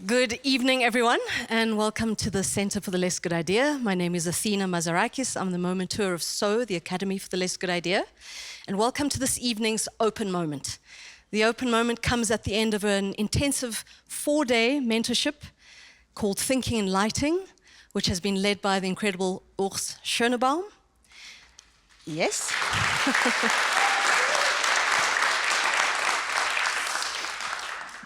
Good evening, everyone, and welcome to the Center for the Less Good Idea. My name is Athena Mazarakis. I'm the MOMENTEUR of SO, the Academy for the Less Good Idea. And welcome to this evening's open moment. The open moment comes at the end of an intensive 4-day mentorship called Thinking and Lighting, which has been led by the incredible Urs Schönebaum. Yes.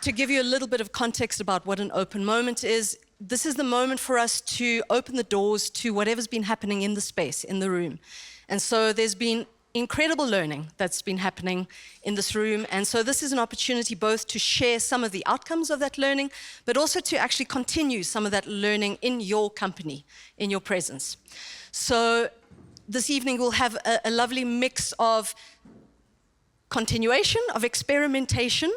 To give you a little bit of context about what an open moment is, this is the moment for us to open the doors to whatever's been happening in the space, in the room. And so there's been incredible learning that's been happening in this room. And so this is an opportunity both to share some of the outcomes of that learning, but also to actually continue some of that learning in your company, in your presence. So this evening we'll have a lovely mix of continuation, of experimentation,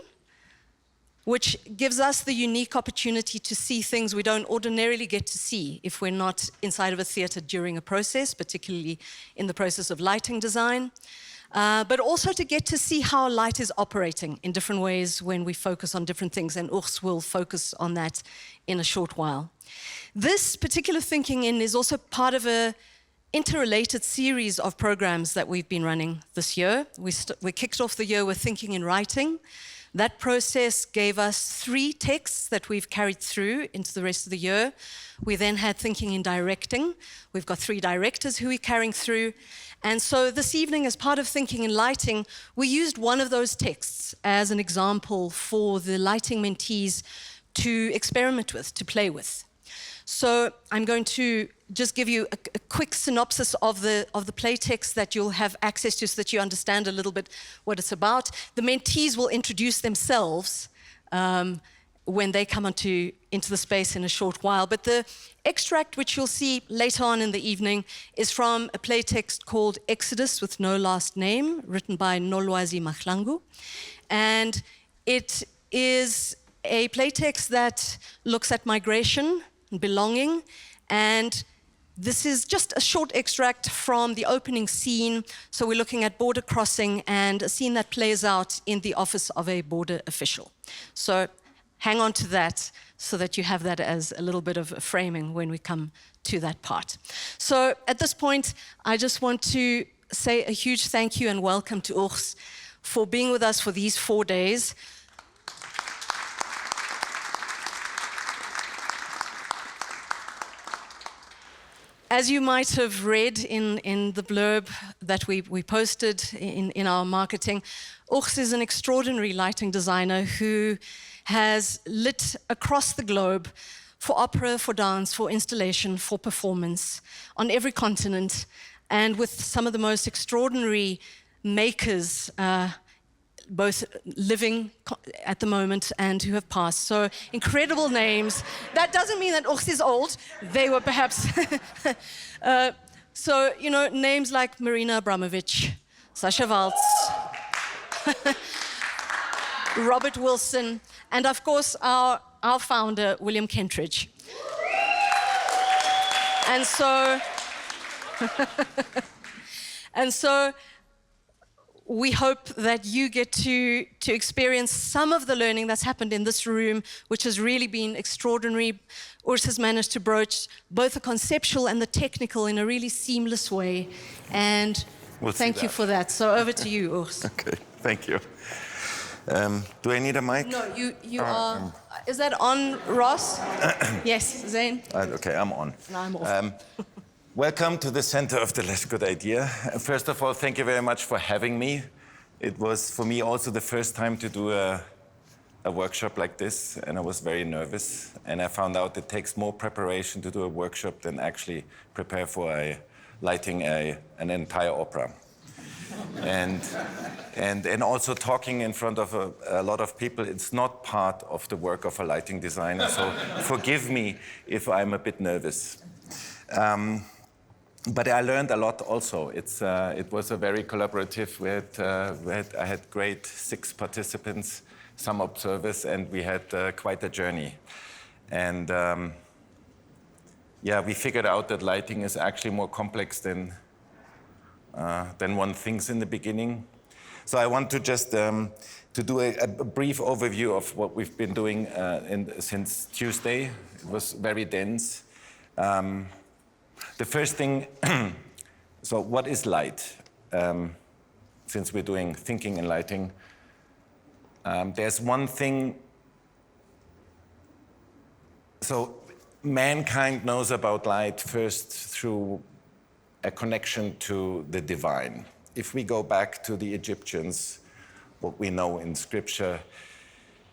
which gives us the unique opportunity to see things we don't ordinarily get to see if we're not inside of a theatre during a process, particularly in the process of lighting design, but also to get to see how light is operating in different ways when we focus on different things, and Urs will focus on that in a short while. This particular thinking in is also part of a interrelated series of programs that we've been running this year. We kicked off the year with Thinking and Writing. That process gave us 3 texts that we've carried through into the rest of the year. We then had Thinking and Directing. We've got 3 directors who we're carrying through. And so this evening, as part of Thinking and Lighting, we used one of those texts as an example for the lighting mentees to experiment with, to play with. So I'm going to just give you a quick synopsis of the play text that you'll have access to so that you understand a little bit what it's about. The mentees will introduce themselves when they come into the space in a short while. But the extract, which you'll see later on in the evening, is from a play text called Exodus with No Last Name, written by Nolwazi Mahlangu. And it is a play text that looks at migration and belonging, and this is just a short extract from the opening scene. So we're looking at border crossing and a scene that plays out in the office of a border official. So hang on to that so that you have that as a little bit of a framing when we come to that part. So at this point, I just want to say a huge thank you and welcome to Urs for being with us for these 4 days. As you might have read in the blurb that we posted in our marketing, Urs is an extraordinary lighting designer who has lit across the globe for opera, for dance, for installation, for performance on every continent, and with some of the most extraordinary makers both living at the moment and who have passed. So incredible names. That doesn't mean that Urs is old. They were perhaps... so, you know, names like Marina Abramovic, Sasha Waltz, Robert Wilson, and of course our founder, William Kentridge. And so we hope that you get to experience some of the learning that's happened in this room, which has really been extraordinary. Urs has managed to broach both the conceptual and the technical in a really seamless way. And thank you for that. So over to you, Urs. Okay, thank you. Do I need a mic? No, you are... Is that on, Ross? Yes, Zane? Okay, I'm on. No, I'm off. Welcome to the Center of the Less Good Idea. First of all, thank you very much for having me. It was, for me, also the first time to do a workshop like this, and I was very nervous. And I found out it takes more preparation to do a workshop than actually prepare for lighting an entire opera. And also talking in front of a lot of people, it's not part of the work of a lighting designer, so forgive me if I'm a bit nervous. But I learned a lot also. It was a very collaborative. I had great 6 participants, some observers, and we had quite a journey. And yeah, we figured out that lighting is actually more complex than one thinks in the beginning. So I want to just to do a brief overview of what we've been doing since Tuesday. It was very dense. The first thing, so what is light? Since we're doing thinking and lighting, there's one thing. So mankind knows about light first through a connection to the divine. If we go back to the Egyptians, what we know in scripture,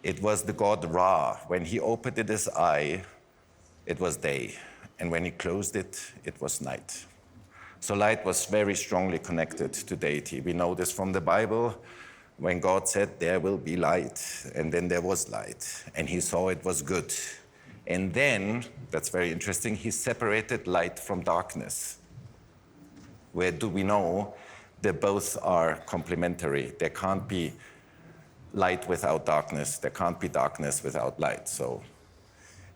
it was the god Ra. When he opened his eye, it was day. And when he closed it, it was night. So light was very strongly connected to deity. We know this from the Bible, when God said, there will be light, and then there was light, and he saw it was good. And then, that's very interesting, he separated light from darkness. Where do we know they both are complementary? There can't be light without darkness. There can't be darkness without light. So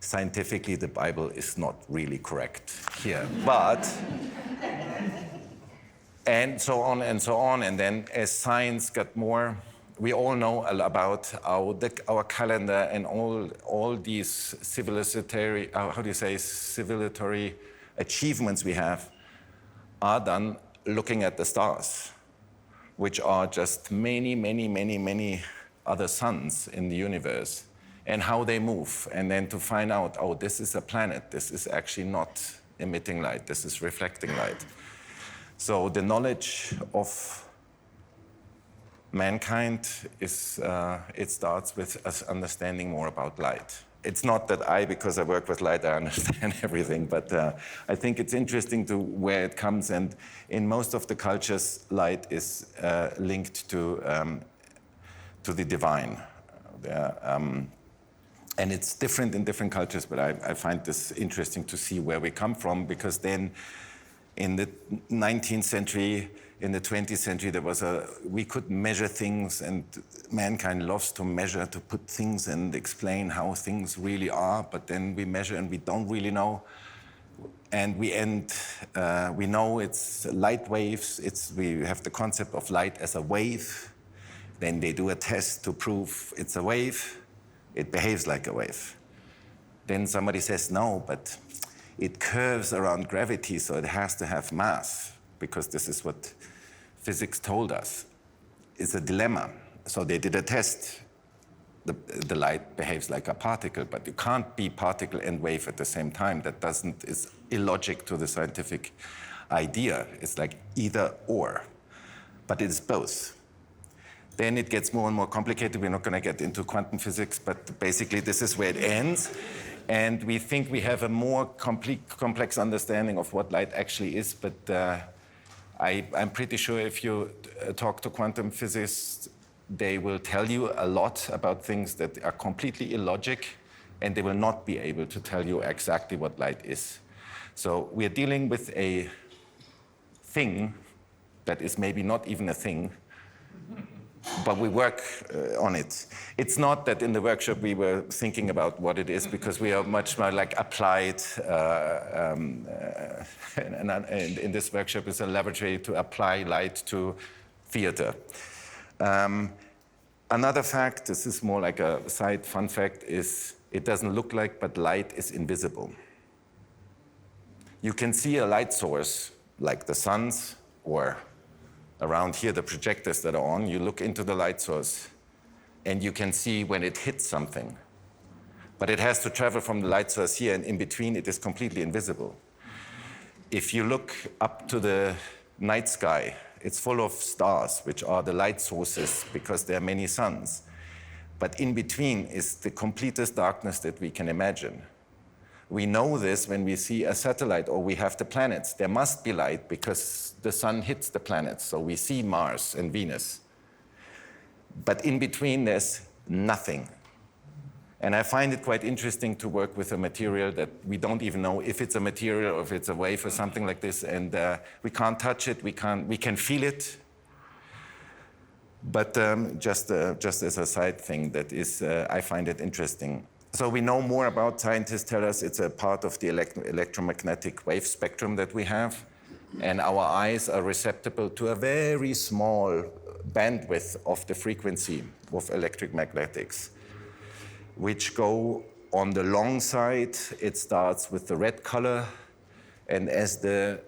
scientifically, the Bible is not really correct here. But, and so on and so on. And then as science got more, we all know about our calendar and all these civilizatory, civilizatory achievements we have are done looking at the stars, which are just many, many, many, many other suns in the universe, and how they move. And then to find out, oh, this is a planet. This is actually not emitting light. This is reflecting light. So the knowledge of mankind is, it starts with us understanding more about light. It's not that because I work with light, I understand everything, but I think it's interesting to where it comes. And in most of the cultures, light is linked to the divine. And it's different in different cultures, but I find this interesting to see where we come from, because then in the 19th century, in the 20th century, we could measure things, and mankind loves to measure, to put things and explain how things really are, but then we measure and we don't really know. And we know it's light waves, we have the concept of light as a wave. Then they do a test to prove it's a wave, it behaves like a wave. Then somebody says, no, but it curves around gravity, so it has to have mass, because this is what physics told us. It's a dilemma. So they did a test. The light behaves like a particle, but you can't be particle and wave at the same time. It's illogic to the scientific idea. It's like either or, but it's both. Then it gets more and more complicated. We're not going to get into quantum physics, but basically this is where it ends. And we think we have a more complex understanding of what light actually is, but I'm pretty sure if you talk to quantum physicists, they will tell you a lot about things that are completely illogic, and they will not be able to tell you exactly what light is. So we're dealing with a thing that is maybe not even a thing, but we work on it. It's not that in the workshop we were thinking about what it is, because we are much more like applied, and in this workshop is a laboratory to apply light to theater. Another fact, this is more like a side fun fact, is it doesn't look like, but light is invisible. You can see a light source, like the suns, or around here, the projectors that are on, you look into the light source, and you can see when it hits something. But it has to travel from the light source here, and in between, it is completely invisible. If you look up to the night sky, it's full of stars, which are the light sources, because there are many suns. But in between is the completest darkness that we can imagine. We know this when we see a satellite or we have the planets. There must be light because the sun hits the planets, so we see Mars and Venus. But in between, there's nothing. And I find it quite interesting to work with a material that we don't even know if it's a material or if it's a wave or something like this, and we can't touch it, we can feel it. But just as a side thing, that is, I find it interesting. So we know more about, scientists tell us it's a part of the electromagnetic wave spectrum that we have, and our eyes are receptible to a very small bandwidth of the frequency of electric magnetics, which go on the long side. It starts with the red color, and as the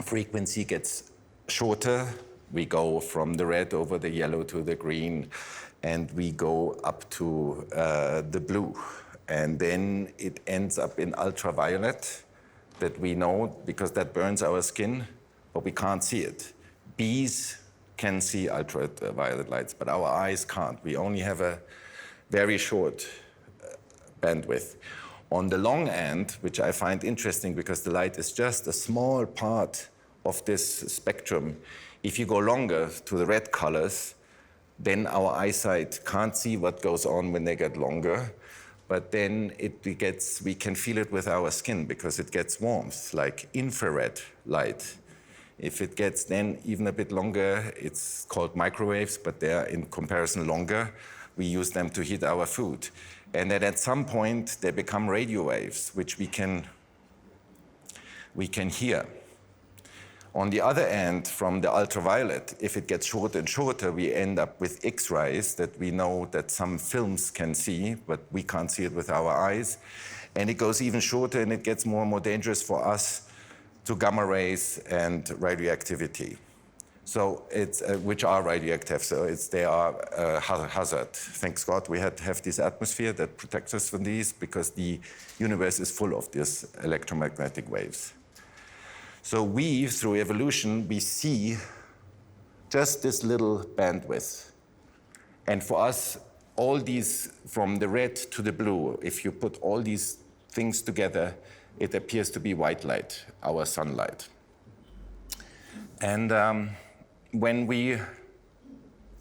frequency gets shorter, we go from the red over the yellow to the green, and we go up to the blue. And then it ends up in ultraviolet, that we know because that burns our skin, but we can't see it. Bees can see ultraviolet lights, but our eyes can't. We only have a very short bandwidth. On the long end, which I find interesting because the light is just a small part of this spectrum, if you go longer to the red colors, then our eyesight can't see what goes on when they get longer, but then we can feel it with our skin because it gets warmth, like infrared light. If it gets then even a bit longer, it's called microwaves, but they're in comparison longer. We use them to heat our food. And then at some point, they become radio waves, which we can hear. On the other end, from the ultraviolet, if it gets shorter and shorter, we end up with X-rays that we know that some films can see, but we can't see it with our eyes. And it goes even shorter, and it gets more and more dangerous for us to gamma rays and radioactivity. So it's, which are radioactive, so they are a hazard. Thanks God we have this atmosphere that protects us from these, because the universe is full of these electromagnetic waves. So we, through evolution, we see just this little bandwidth. And for us, all these, from the red to the blue, if you put all these things together, it appears to be white light, our sunlight. And I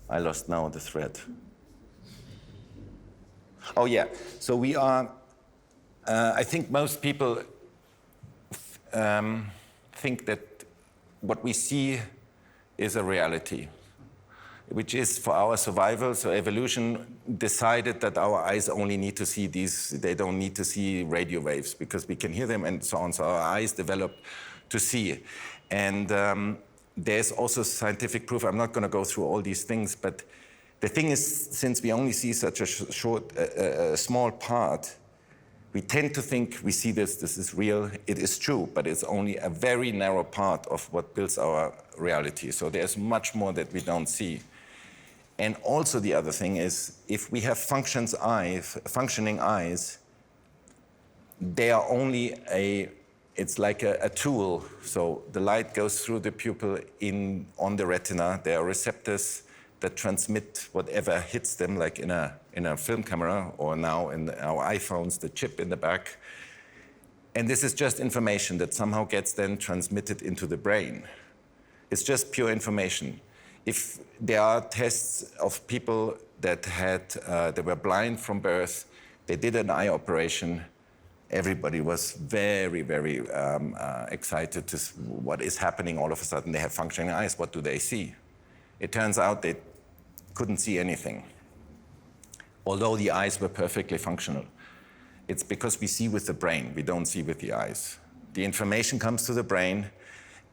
lost now the thread. Oh yeah, so we are, I think most people think that what we see is a reality, which is for our survival. So evolution decided that our eyes only need to see these, they don't need to see radio waves because we can hear them and so on. So our eyes developed to see. And there's also scientific proof. I'm not going to go through all these things, but the thing is, since we only see such a small part, we tend to think we see this is real. It is true, but it's only a very narrow part of what builds our reality. So there's much more that we don't see. And also the other thing is, if we have functioning eyes, they are only it's like a tool. So the light goes through the pupil on the retina. There are receptors that transmit whatever hits them, like in a film camera, or now in our iPhones, the chip in the back. And this is just information that somehow gets then transmitted into the brain. It's just pure information. If there are tests of people that they were blind from birth, they did an eye operation, everybody was very, very excited to see what is happening. All of a sudden, they have functioning eyes. What do they see? It turns out they couldn't see anything, although the eyes were perfectly functional. It's because we see with the brain, we don't see with the eyes. The information comes to the brain,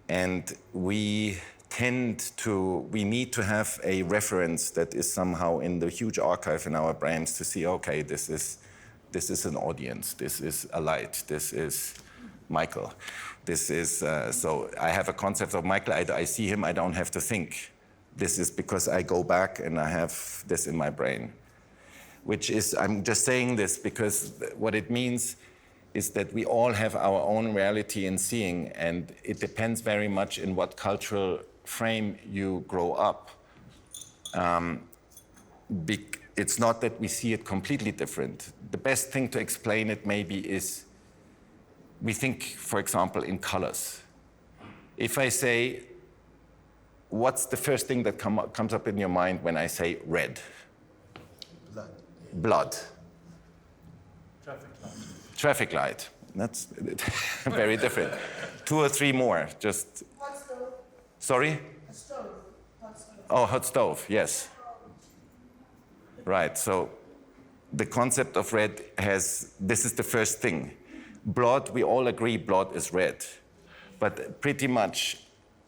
and we need to have a reference that is somehow in the huge archive in our brains to see, okay, this is an audience, this is a light, this is Michael. This is, so I have a concept of Michael, I see him, I don't have to think. This is because I go back and I have this in my brain. Which is, I'm just saying this because what it means is that we all have our own reality in seeing, and it depends very much in what cultural frame you grow up. It's not that we see it completely different. The best thing to explain it maybe is, we think, for example, in colors. If I say, what's the first thing that comes up in your mind when I say red? Blood. Blood. Traffic light. Traffic light. That's very different. 2 or 3 more, just. Hot stove. Sorry? A stove. Hot stove. Oh, hot stove, yes. Right, so the concept of red this is the first thing. Blood, we all agree blood is red. But pretty much,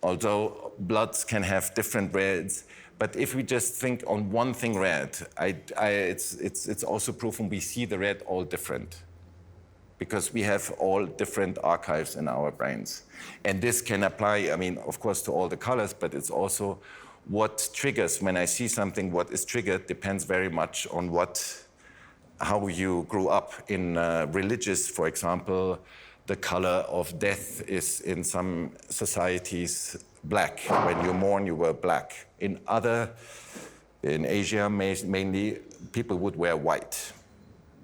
although bloods can have different reds, But if we just think on one thing red, it's also proven we see the red all different, because we have all different archives in our brains. And this can apply, I mean, of course, to all the colors, but it's also what triggers. When I see something, what is triggered depends very much on how you grew up. In religious, for example, the color of death is in some societies black. When you mourn, you wear black. In Asia, mainly, people would wear white.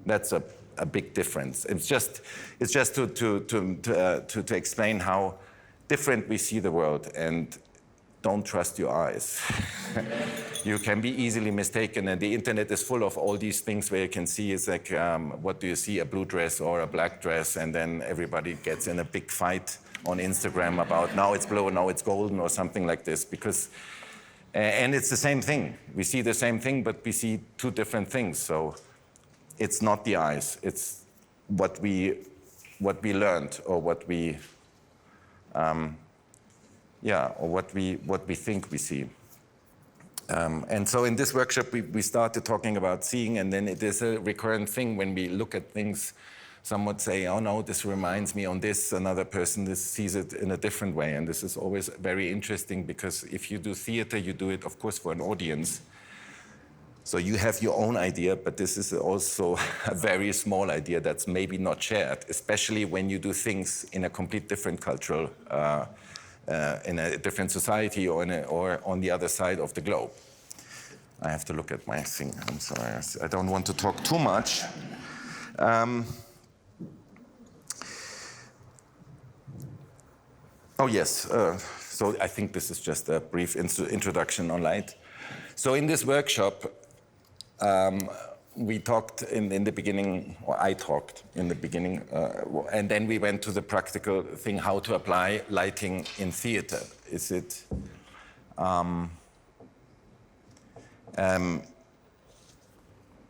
That's a big difference. It's just to explain how different we see the world, and don't trust your eyes. You can be easily mistaken, and the internet is full of all these things where you can see, it's like, what do you see, a blue dress or a black dress, and then everybody gets in a big fight on Instagram about now it's blue, now it's golden, or something like this, because, and it's the same thing. We see the same thing, but we see two different things, so it's not the eyes, it's what we learned, or what we, or what we think we see. And so in this workshop, we started talking about seeing, and then it is a recurrent thing when we look at things. Some would say, oh no, this reminds me on this, another person sees it in a different way. And this is always very interesting, because if you do theater, you do it, of course, for an audience. So you have your own idea, but this is also a very small idea that's maybe not shared, especially when you do things in a complete different cultural in a different society, or on the other side of the globe. I have to look at my thing. I'm sorry. I don't want to talk too much. Oh, yes. So I think this is just a brief introduction on light. So in this workshop, we talked in the beginning, or I talked in the beginning, and then we went to the practical thing, how to apply lighting in theater. Is it,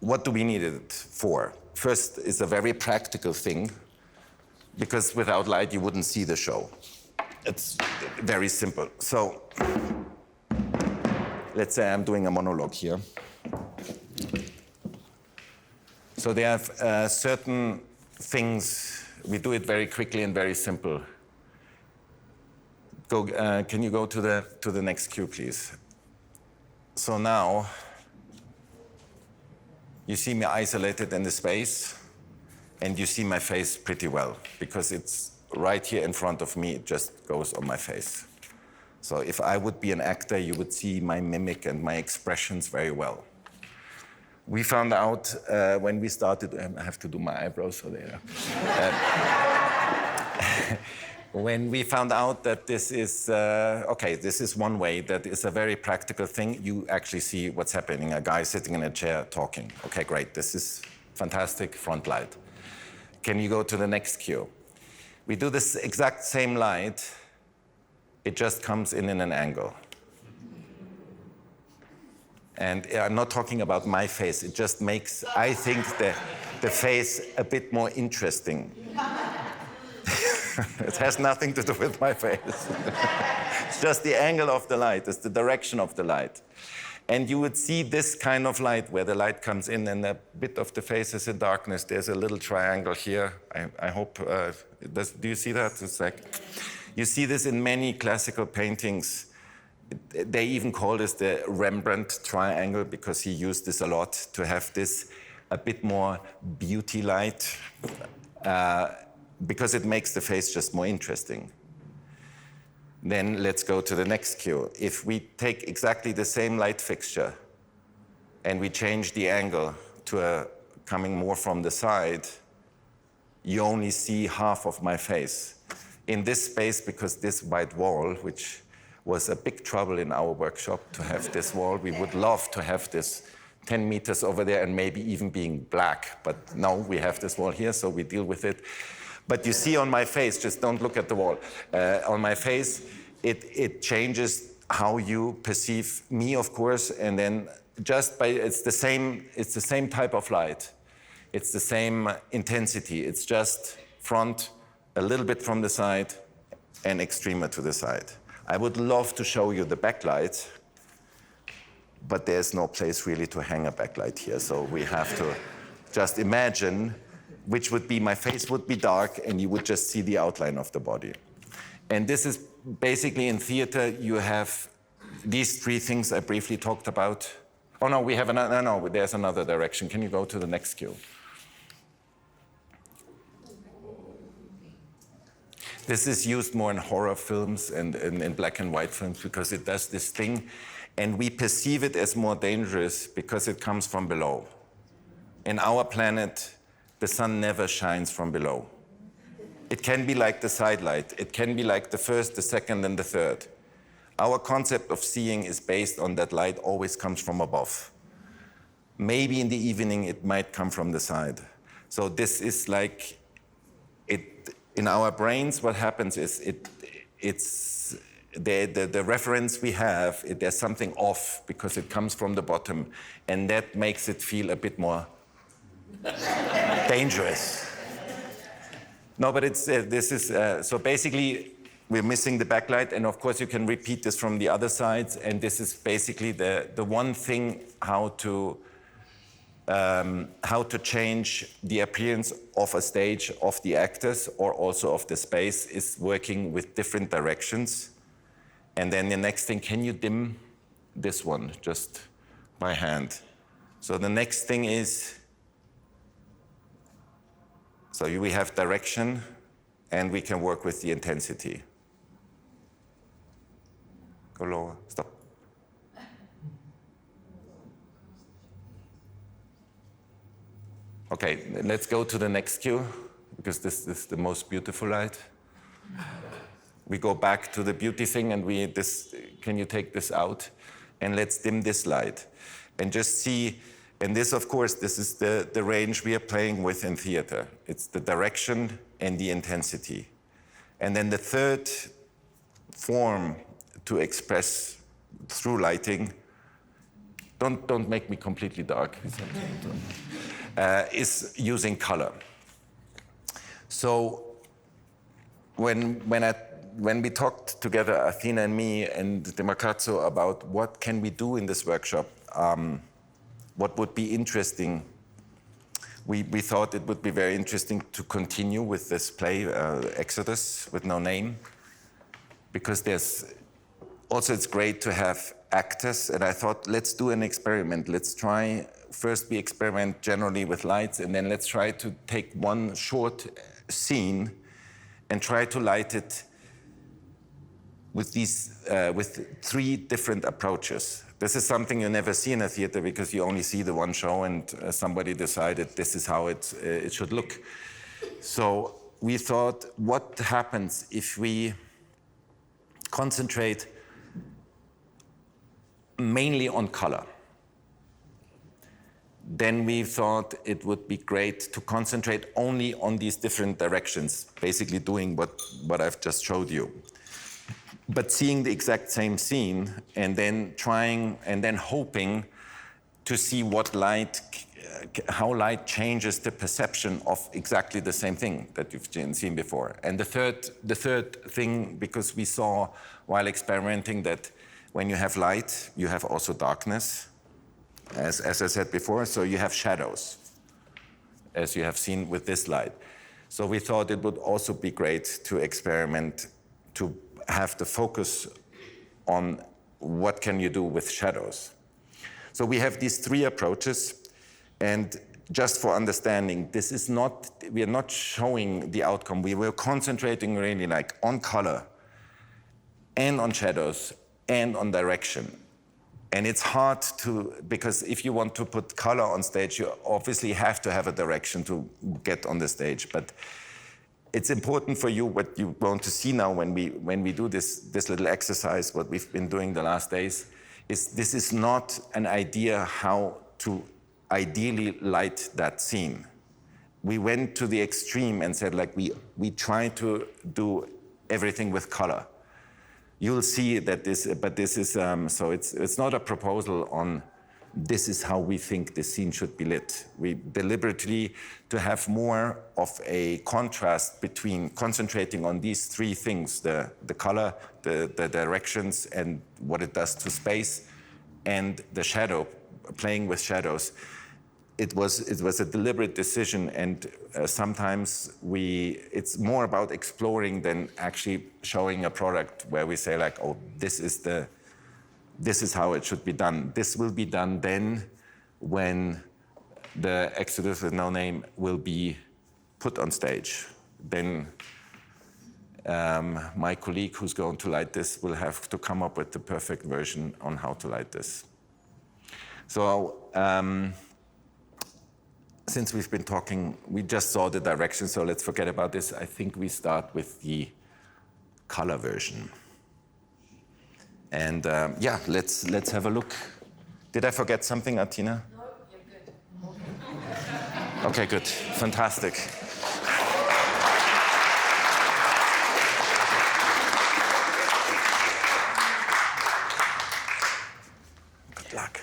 what do we need it for? First, it's a very practical thing, because without light, you wouldn't see the show. It's very simple. So let's say I'm doing a monologue here. So there are certain things, we do it very quickly and very simple. Can you go to the next cue, please? So now, you see me isolated in the space, and you see my face pretty well, because it's right here in front of me, it just goes on my face. So if I would be an actor, you would see my mimic and my expressions very well. We found out when we started, I have to do my eyebrows, so there. When we found out that this is, this is one way, that is a very practical thing. You actually see what's happening, a guy sitting in a chair talking. Okay, great, this is fantastic, front light. Can you go to the next cue? We do this exact same light, it just comes in an angle. And I'm not talking about my face, it just makes, I think, the face a bit more interesting. It has nothing to do with my face. It's just the angle of the light, it's the direction of the light. And you would see this kind of light where the light comes in and a bit of the face is in darkness. There's a little triangle here. I hope, do you see that? It's like, you see this in many classical paintings. They even call this the Rembrandt triangle, because he used this a lot to have this a bit more beauty light, because it makes the face just more interesting. Then let's go to the next cue. If we take exactly the same light fixture and we change the angle to coming more from the side, you only see half of my face. In this space, because this white wall, which was a big trouble in our workshop to have this wall. We would love to have this 10 meters over there and maybe even being black, but no, we have this wall here, so we deal with it. But you see on my face, just don't look at the wall, on my face, it changes how you perceive me, of course, and then just by, it's the same type of light. It's the same intensity. It's just front, a little bit from the side, and extremer to the side. I would love to show you the backlight, but there's no place really to hang a backlight here. So we have to just imagine which would be, my face would be dark and you would just see the outline of the body. And this is basically in theater, you have these three things I briefly talked about. Oh no, we have another, no, there's another direction. Can you go to the next cue? This is used more in horror films and in black and white films because it does this thing, and we perceive it as more dangerous because it comes from below. In our planet, the sun never shines from below. It can be like the sidelight. It can be like the first, the second, and the third. Our concept of seeing is based on that light always comes from above. Maybe in the evening it might come from the side. So this is like, in our brains, what happens is it's the reference we have, there's something off because it comes from the bottom, and that makes it feel a bit more dangerous. No, but it's this is so basically we're missing the backlight, and of course you can repeat this from the other sides, and this is basically the one thing how to change the appearance of a stage, of the actors, or also of the space, is working with different directions. And then the next thing, can you dim this one just by hand? So the next thing is, so we have direction, and we can work with the intensity. Go lower, stop. Okay, let's go to the next cue, because this is the most beautiful light. We go back to the beauty thing, and can you take this out? And let's dim this light. And just see, and this, of course, this is the range we are playing with in theater. It's the direction and the intensity. And then the third form to express through lighting, don't make me completely dark, is using color. So when we talked together, Athena and me and Demarcazzo, about what can we do in this workshop, what would be interesting, we thought it would be very interesting to continue with this play, Exodus, with no name, because it's great to have actors, and I thought, let's do an experiment. Let's try, first we experiment generally with lights, and then let's try to take one short scene and try to light it with with three different approaches. This is something you never see in a theater because you only see the one show, and somebody decided this is how it should look. So we thought, what happens if we concentrate mainly on color? Then we thought it would be great to concentrate only on these different directions, basically doing what I've just showed you. But seeing the exact same scene, and then trying, and then hoping to see how light changes the perception of exactly the same thing that you've seen before. And the third thing, because we saw while experimenting that when you have light, you have also darkness, as I said before, so you have shadows, as you have seen with this light. So we thought it would also be great to experiment, to have the focus on what can you do with shadows. So we have these three approaches, and just for understanding, we are not showing the outcome. We were concentrating really like on color and on shadows and on direction. And it's hard because if you want to put color on stage, you obviously have to have a direction to get on the stage. But it's important for you, what you want to see now when we do this little exercise, what we've been doing the last days, is this is not an idea how to ideally light that scene. We went to the extreme and said, like, we try to do everything with color. You'll see that but this is, so it's not a proposal on this is how we think the scene should be lit. We deliberately, to have more of a contrast between concentrating on these three things, the color, the directions, and what it does to space, and the shadow, playing with shadows, it was a deliberate decision, and sometimes it's more about exploring than actually showing a product where we say like, oh, this is how it should be done. This will be done then when the Exodus with No Name will be put on stage. Then my colleague who's going to light this will have to come up with the perfect version on how to light this. So since we've been talking, we just saw the direction, so let's forget about this. I think we start with the color version. And yeah, let's have a look. Did I forget something, Athena? No, you're good. Okay, good. Fantastic. Good luck.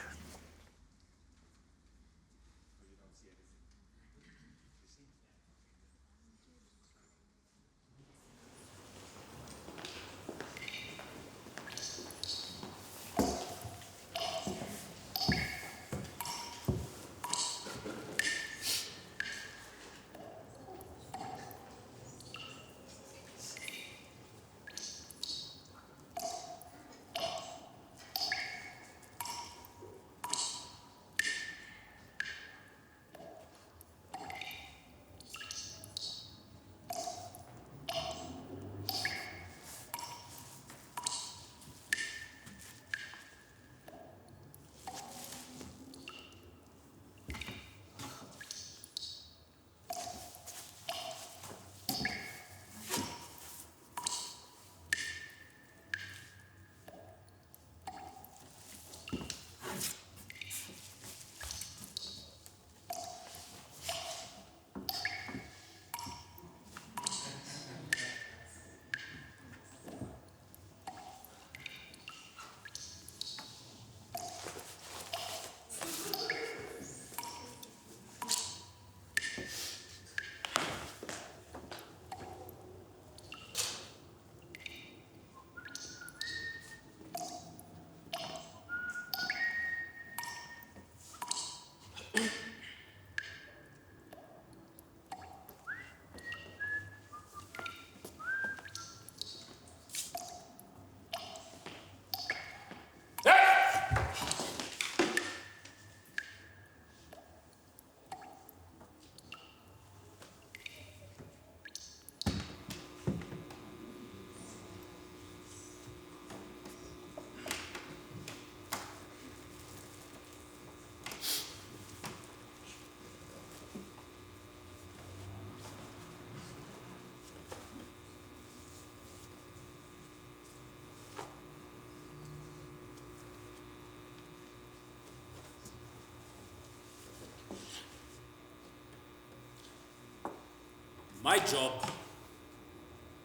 My job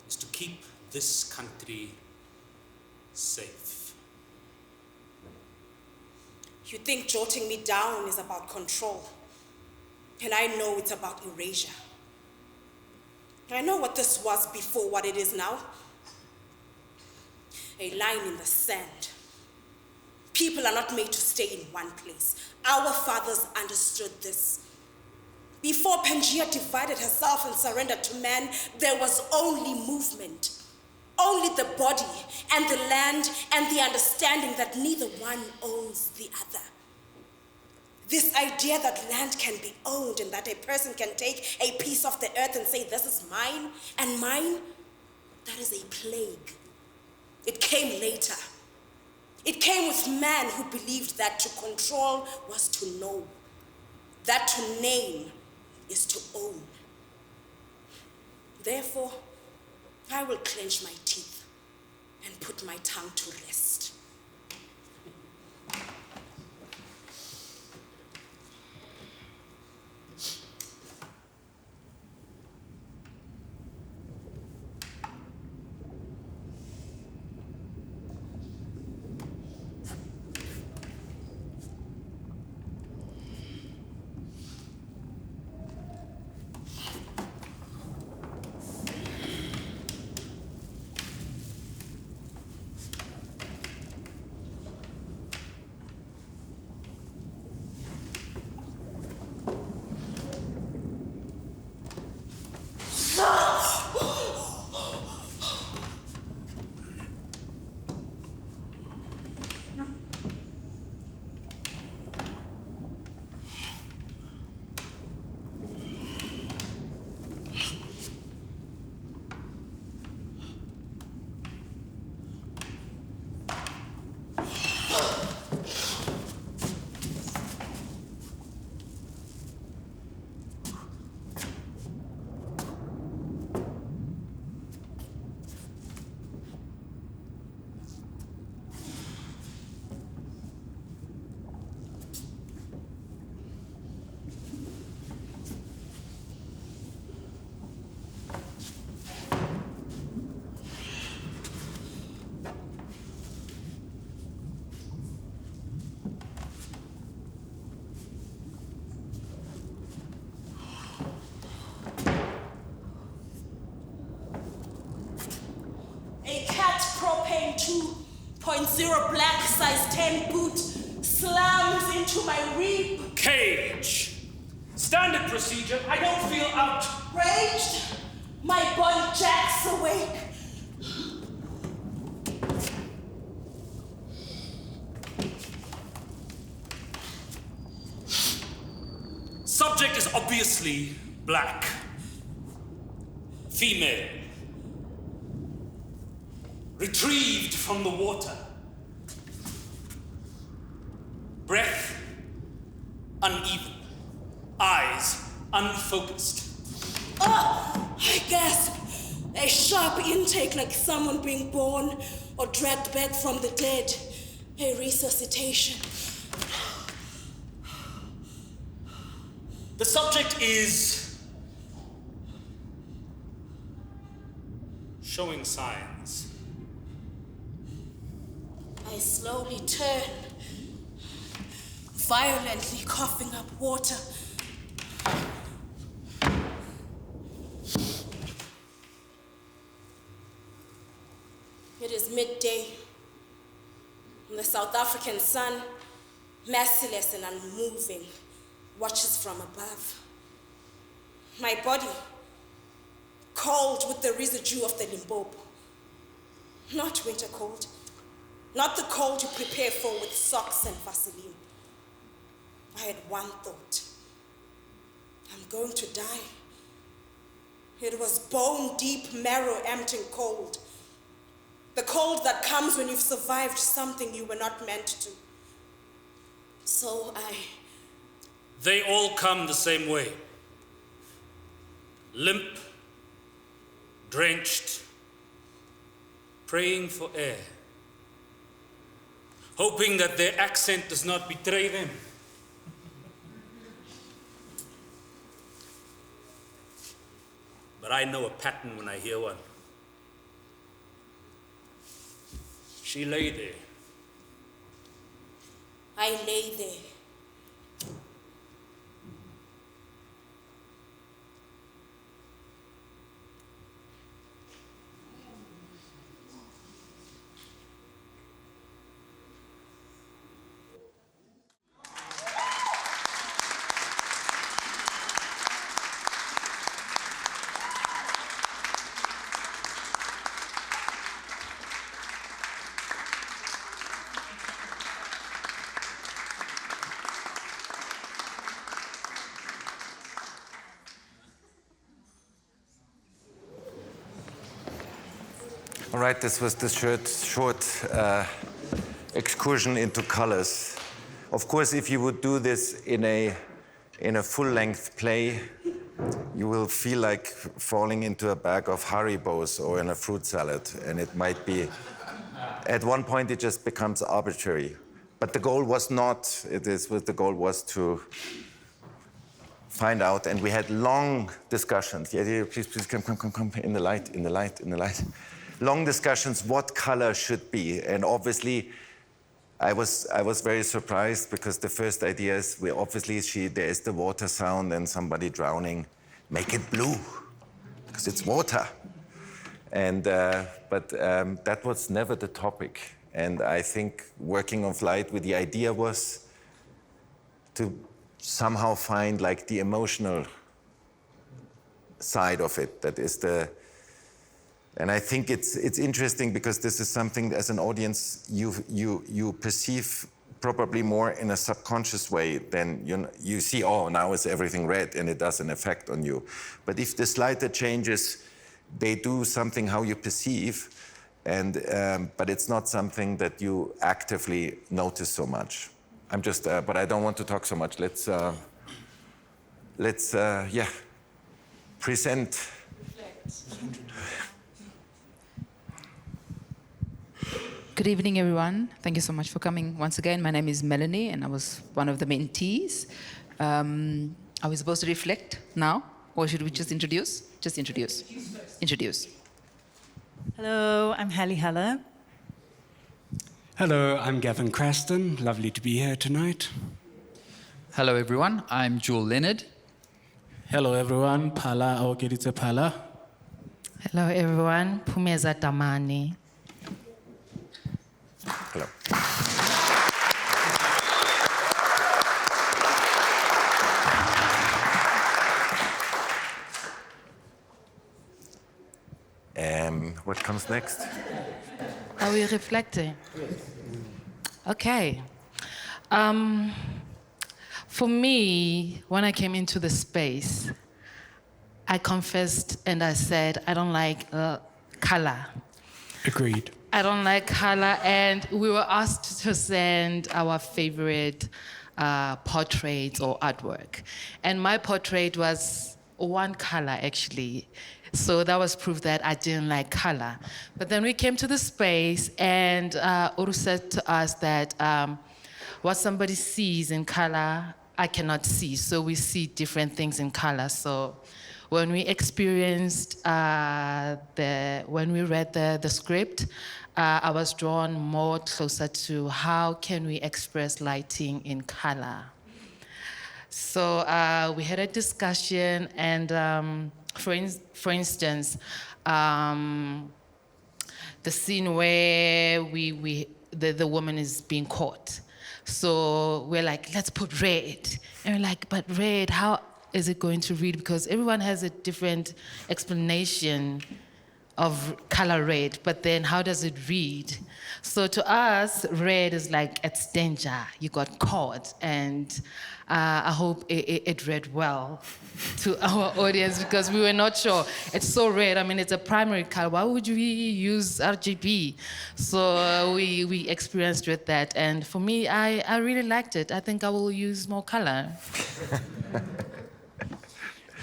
is to keep this country safe. You think jotting me down is about control, and I know it's about erasure. I know what this was before what it is now. A line in the sand. People are not made to stay in one place. Our fathers understood this. Before Pangaea divided herself and surrendered to man, there was only movement. Only the body and the land and the understanding that neither one owns the other. This idea that land can be owned and that a person can take a piece of the earth and say, this is mine and mine, that is a plague. It came later. It came with man who believed that to control was to know, that to name is to own. Therefore, I will clench my teeth and put my tongue to rest. 10 boot slams into my rib. Cage. Standard procedure. I don't feel Outraged, my body jacks awake. Subject is obviously black. Female. Retrieved from the water. Breath uneven. Eyes unfocused. I gasp. A sharp intake like someone being born or dragged back from the dead. A resuscitation. The subject is showing signs. I slowly turn, violently coughing up water. It is midday. The South African sun, merciless and unmoving, watches from above. My body, cold with the residue of the Limpopo. Not winter cold. Not the cold you prepare for with socks and Vaseline. I had one thought. I'm going to die. It was bone-deep, marrow-emptying cold. The cold that comes when you've survived something you were not meant to. So They all come the same way. Limp, drenched, praying for air. Hoping that their accent does not betray them. But I know a pattern when I hear one. She lay there. I lay there. All right, this was the short excursion into colors. Of course, if you would do this in a full-length play, you will feel like falling into a bag of Haribos or in a fruit salad, and it might be, at one point it just becomes arbitrary. But the goal was not, the goal was to find out, and we had long discussions. Yeah, please, come, in the light. Long discussions what color should be, and obviously I was very surprised because the first idea is there is the water sound and somebody drowning. Make it blue because it's water, and but that was never the topic. And I think working on Flight with the idea was to somehow find like the emotional side of it. That is and I think it's interesting because this is something as an audience you perceive probably more in a subconscious way than you see, oh, now is everything red and it does an effect on you. But if the slighter changes, they do something how you perceive, and but it's not something that you actively notice so much. I'm just, but I don't want to talk so much. Let's present. Good evening, everyone. Thank you so much for coming once again. My name is Melony, and I was one of the mentees. Are we supposed to reflect now, or should we just introduce? Just introduce. Introduce. Hello, I'm Hallie. Hello, I'm Gavin Krastin. Lovely to be here tonight. Hello, everyone. I'm Leonard. Hello, everyone. Phala, Ookeditse Phala. Hello, everyone. Phumeza Damane. Hello. what comes next? Are we reflecting? Okay. For me, when I came into the space, I confessed and I said, I don't like color. Agreed. I don't like color, and we were asked to send our favorite portraits or artwork. And my portrait was one color, actually. So that was proof that I didn't like color. But then we came to the space, and Urs said to us that what somebody sees in color, I cannot see. So we see different things in color. So when we experienced, when we read the script, I was drawn more closer to how can we express lighting in color. So we had a discussion, and for instance, the scene where the woman is being caught. So we're like, let's put red. And we're like, but red, how is it going to read? Because everyone has a different explanation of color red, but then how does it read? So to us, red is like, it's danger, you got caught. And I hope it read well to our audience, because we were not sure. It's so red, I mean, it's a primary color. Why would we use RGB? So we experienced with that. And for me, I really liked it. I think I will use more color.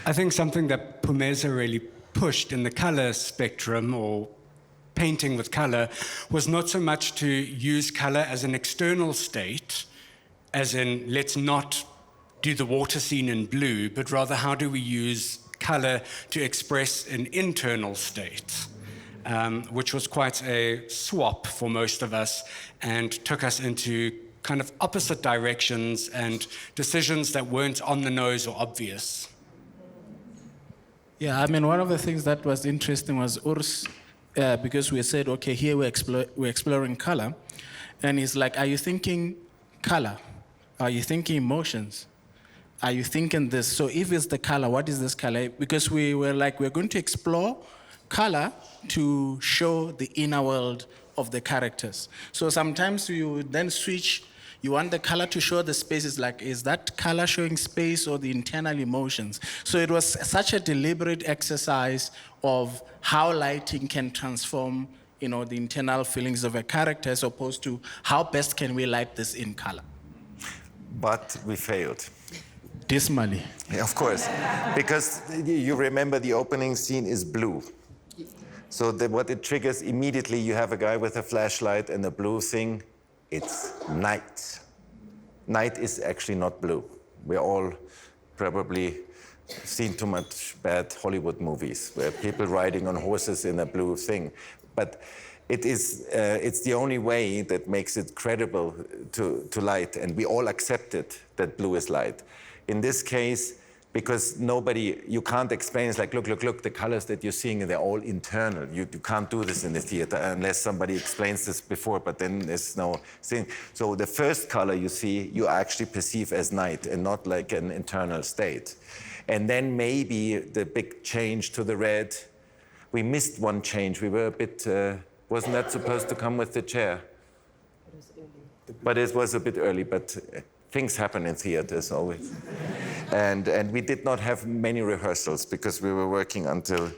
I think something that Phumeza really pushed in the color spectrum, or painting with color, was not so much to use color as an external state, as in let's not do the water scene in blue, but rather how do we use color to express an internal state, which was quite a swap for most of us and took us into kind of opposite directions and decisions that weren't on the nose or obvious. Yeah, I mean, one of the things that was interesting was Urs, because we said, okay, here we're exploring color. And he's like, are you thinking color? Are you thinking emotions? Are you thinking this? So if it's the color, what is this color? Because we were like, we're going to explore color to show the inner world of the characters. So sometimes you then switch. You want the color to show the spaces, like, is that color showing space or the internal emotions? So it was such a deliberate exercise of how lighting can transform, the internal feelings of a character, as opposed to how best can we light this in color. But we failed. Dismally. Yeah, of course, because you remember the opening scene is blue. So what it triggers immediately, you have a guy with a flashlight and a blue thing. It's night. Night is actually not blue. We're all probably seen too much bad Hollywood movies where people riding on horses in a blue thing. But it's the only way that makes it credible to light, and we all accepted that blue is light. In this case, because you can't explain, it's like, look, the colors that you're seeing, they're all internal. You can't do this in the theater unless somebody explains this before, but then there's no thing. So the first color you see, you actually perceive as night and not like an internal state. And then maybe the big change to the red, we missed one change. We were a bit, wasn't that supposed to come with the chair? It was early. But it was a bit early, but things happen in theaters always. And we did not have many rehearsals because we were working until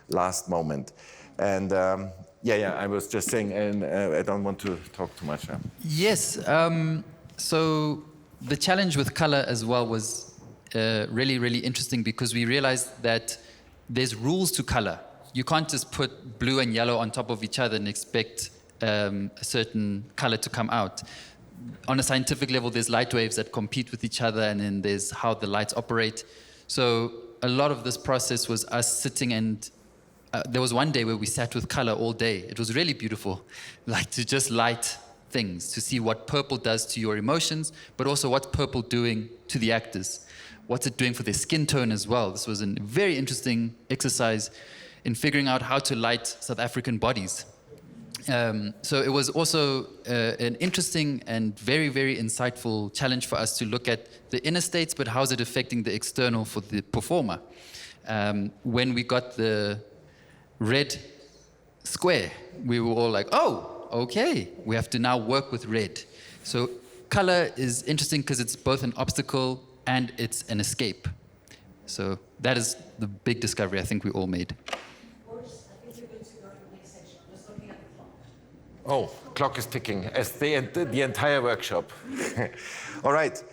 last moment. And I was just saying, and I don't want to talk too much. Yes, so the challenge with color as well was really, really interesting, because we realized that there's rules to color. You can't just put blue and yellow on top of each other and expect a certain color to come out. On a scientific level, there's light waves that compete with each other, and then there's how the lights operate. So a lot of this process was us sitting, and there was one day where we sat with color all day. It was really beautiful, like to just light things, to see what purple does to your emotions, but also what's purple doing to the actors. What's it doing for their skin tone as well? This was a very interesting exercise in figuring out how to light South African bodies. So it was also an interesting and very, very insightful challenge for us to look at the inner states, but how is it affecting the external for the performer? When we got the red square. We were all like, oh, okay, we have to now work with red. So color is interesting because it's both an obstacle and it's an escape. So that is the big discovery I think we all made. Oh, clock is ticking, as the entire workshop. All right,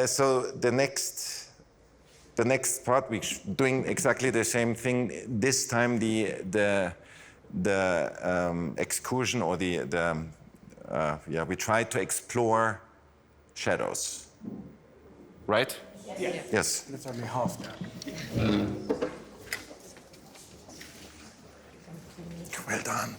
so the next part, we're doing exactly the same thing. This time the excursion, or we tried to explore shadows, right? Yeah. Yes. That's only half now. Well done.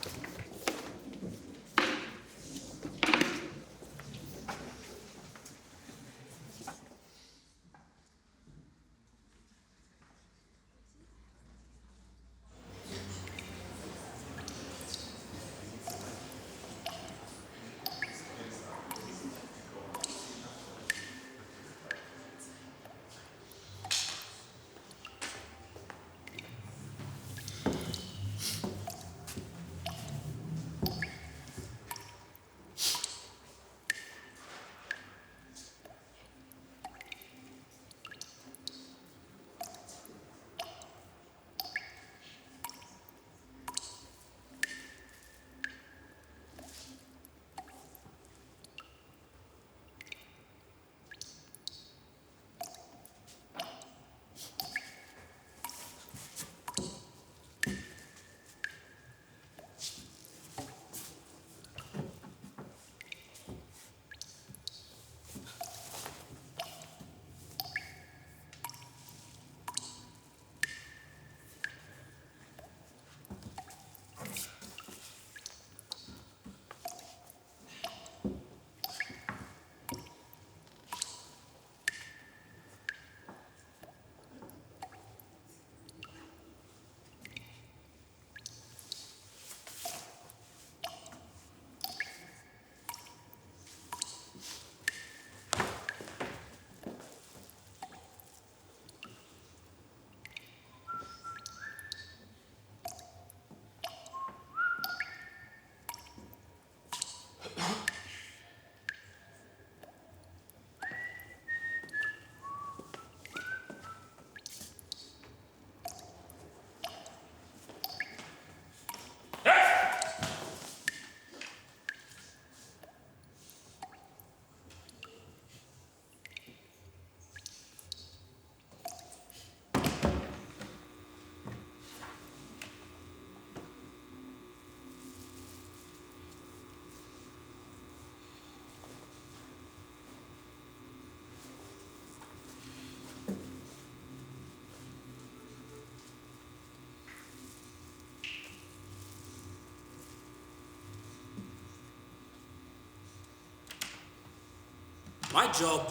My job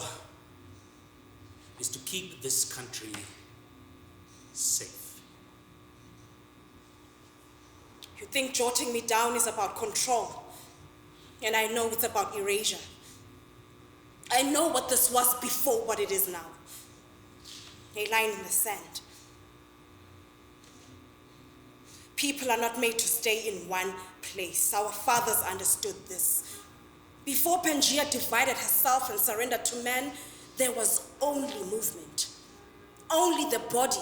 is to keep this country safe. You think jotting me down is about control, and I know it's about erasure. I know what this was before what it is now. A line in the sand. People are not made to stay in one place. Our fathers understood this. Before Pangaea divided herself and surrendered to man, there was only movement. Only the body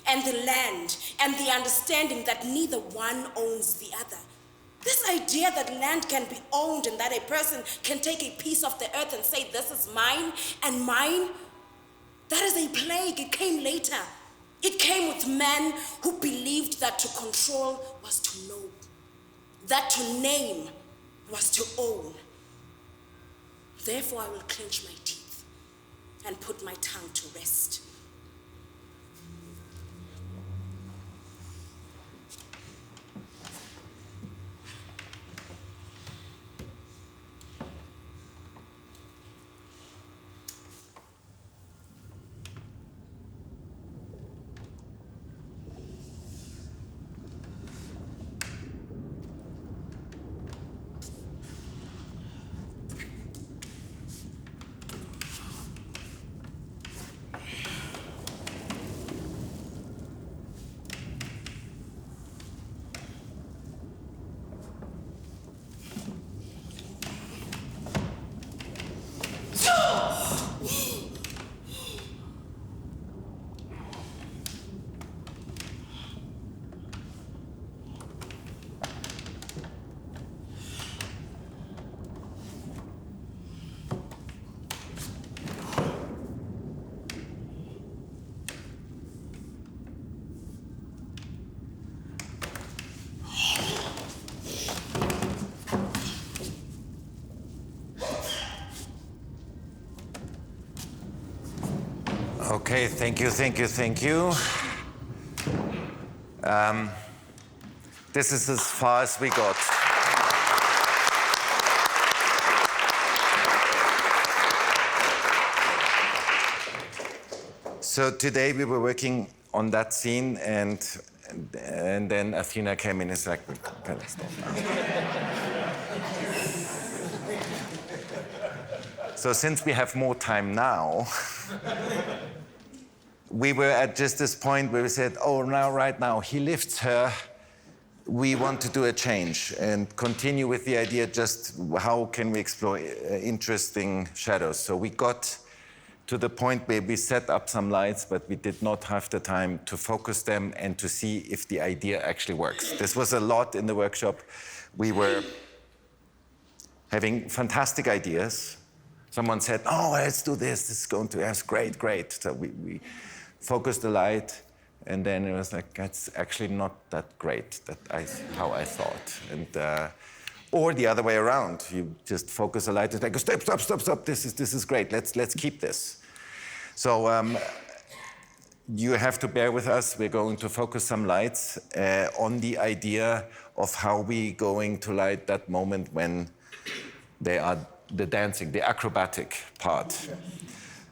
and the land and the understanding that neither one owns the other. This idea that land can be owned and that a person can take a piece of the earth and say, this is mine and mine, that is a plague. It came later. It came with men who believed that to control was to know, that to name was to own. Therefore, I will clench my teeth and put my tongue to rest. Okay, thank you, thank you, thank you. This is as far as we got. So today we were working on that scene, and then Athena came in and said, "We can stop now." So since we have more time now, we were at just this point where we said, oh, now, right now, he lifts her. We want to do a change and continue with the idea, just how can we explore interesting shadows. So we got to the point where we set up some lights, but we did not have the time to focus them and to see if the idea actually works. This was a lot in the workshop. We were having fantastic ideas. Someone said, oh, let's do this. This is going to, yes, great, great. So we focused the light, and then it was like, that's actually not that great, how I thought. And, or the other way around. You just focus the light, it's like, stop, stop, stop, stop. This is great. Let's keep this. So you have to bear with us. We're going to focus some lights on the idea of how we're going to light that moment when they are the dancing, the acrobatic part.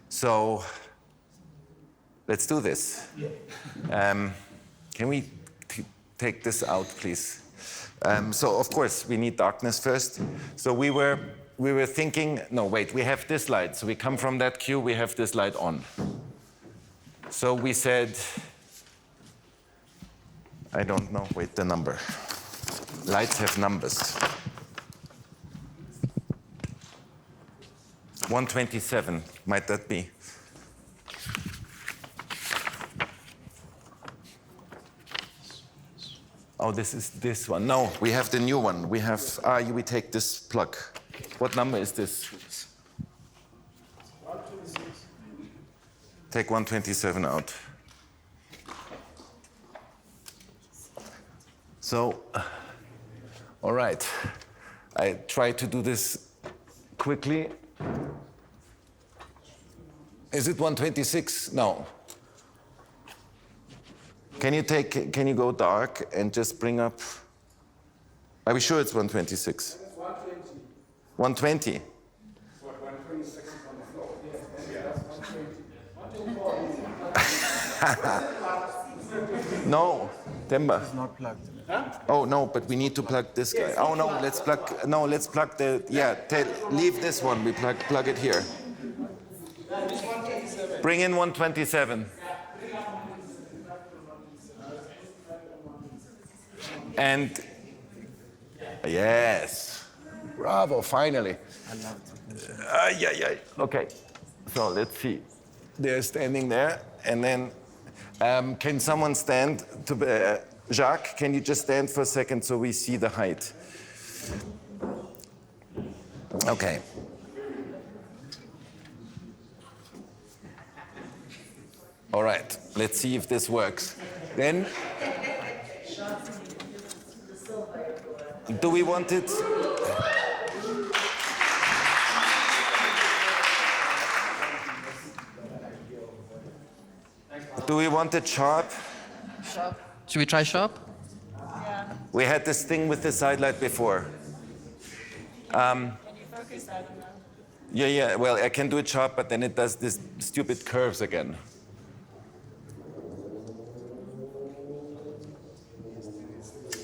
So let's do this. Can we take this out, please? So of course we need darkness first. So we were thinking, no, wait, we have this light. So we come from that cue, we have this light on. So we said, I don't know, wait, the number. Lights have numbers. 127, might that be? Oh, this is this one. No, we have the new one. We have, we take this plug. What number is this? Take 127 out. So, all right. I try to do this quickly. Is it 126? No. Can you go dark and just bring up? Are we sure it's 126? It's 120. 120? 126 on the floor. Yeah, that's 120. No, Themba. It's not plugged. Huh? Oh no, but we need to plug this guy. Oh no, let's plug the, leave this one, we plug it here. Bring in 127. And yes, bravo, finally. I love it. Yeah. Okay, so let's see. They're standing there, and then can someone stand to, Jaques, can you just stand for a second so we see the height? Okay. All right, let's see if this works. Then, do we want it? Do we want it sharp? Sharp. Should we try sharp? Yeah. We had this thing with the side light before. Can you focus that enough? Yeah, well, I can do it sharp, but then it does this stupid curves again.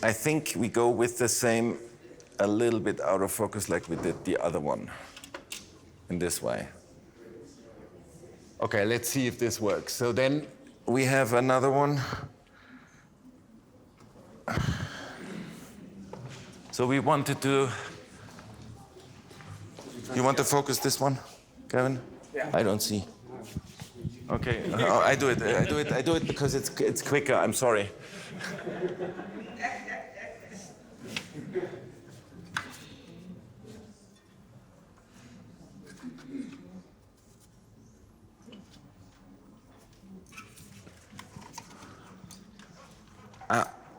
I think we go with the same, a little bit out of focus like we did the other one, in this way. Okay, let's see if this works. So then we have another one. So we wanted to, you want to focus this one, Gavin? Yeah. I don't see. Okay, I do it because it's quicker, I'm sorry.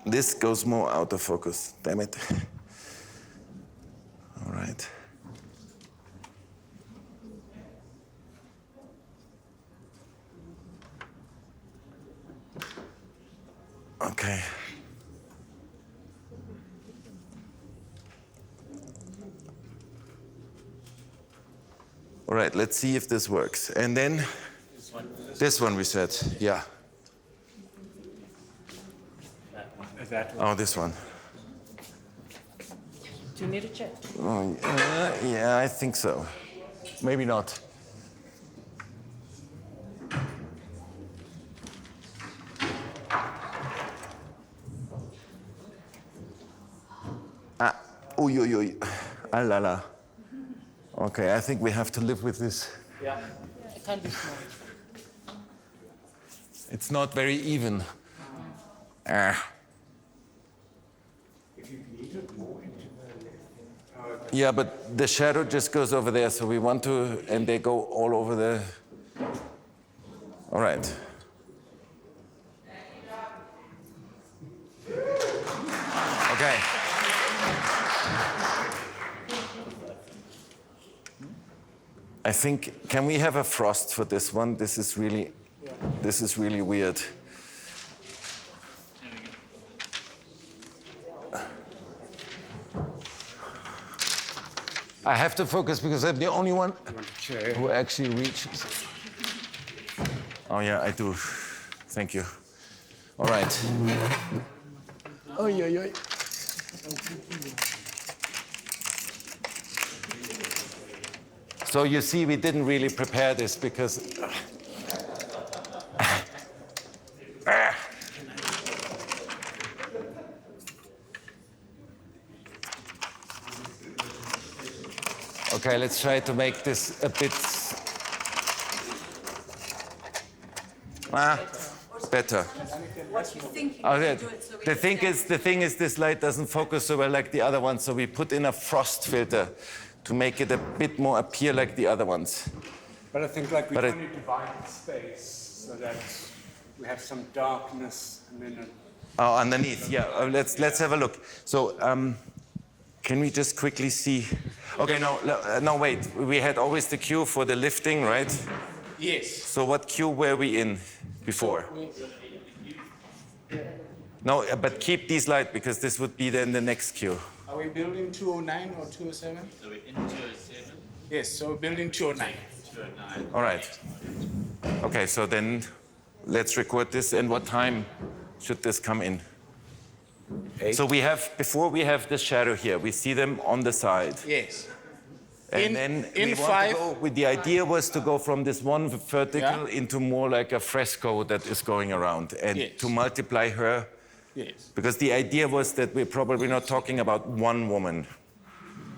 This goes more out of focus, damn it. All right. Okay. All right, let's see if this works. And then this one we said, yeah. Oh, this one. Do you need a check? Oh, yeah, I think so. Maybe not. Uy, uy, uy. Ah, la, la. Okay, I think we have to live with this. Yeah. It can't be small. It's not very even. Yeah, but the shadow just goes over there, so we want to, and they go all over the. All right. Okay. I think, can we have a frost for this one? This is really weird. I have to focus because I'm the only one who actually reaches. Oh yeah, I do. Thank you. All right. Oh yeah, yeah. So you see, we didn't really prepare this because. Okay, let's try to make this a bit better. What you think you Oh, can yeah. do it so we The can thing is, this light doesn't focus so well like the other ones, so we put in a frost filter to make it a bit more appear like the other ones. But I think like we want to divide the space so that we have some darkness and then. Oh, underneath, yeah. Let's have a look. So, can we just quickly see? Okay, no, wait. We had always the cue for the lifting, right? Yes. So what cue were we in before? No, but keep these light because this would be then the next cue. Are we building 209 or 207? So we're in 207. Yes, so we're building 209. 209. All right. Okay, so then let's record this. And what time should this come in? 8. So we have, before we have the shadow here, we see them on the side. Yes. And then we want to go, the idea was to go from this one vertical into more like a fresco that is going around and to multiply her. Yes. Because the idea was that we're probably not talking about one woman.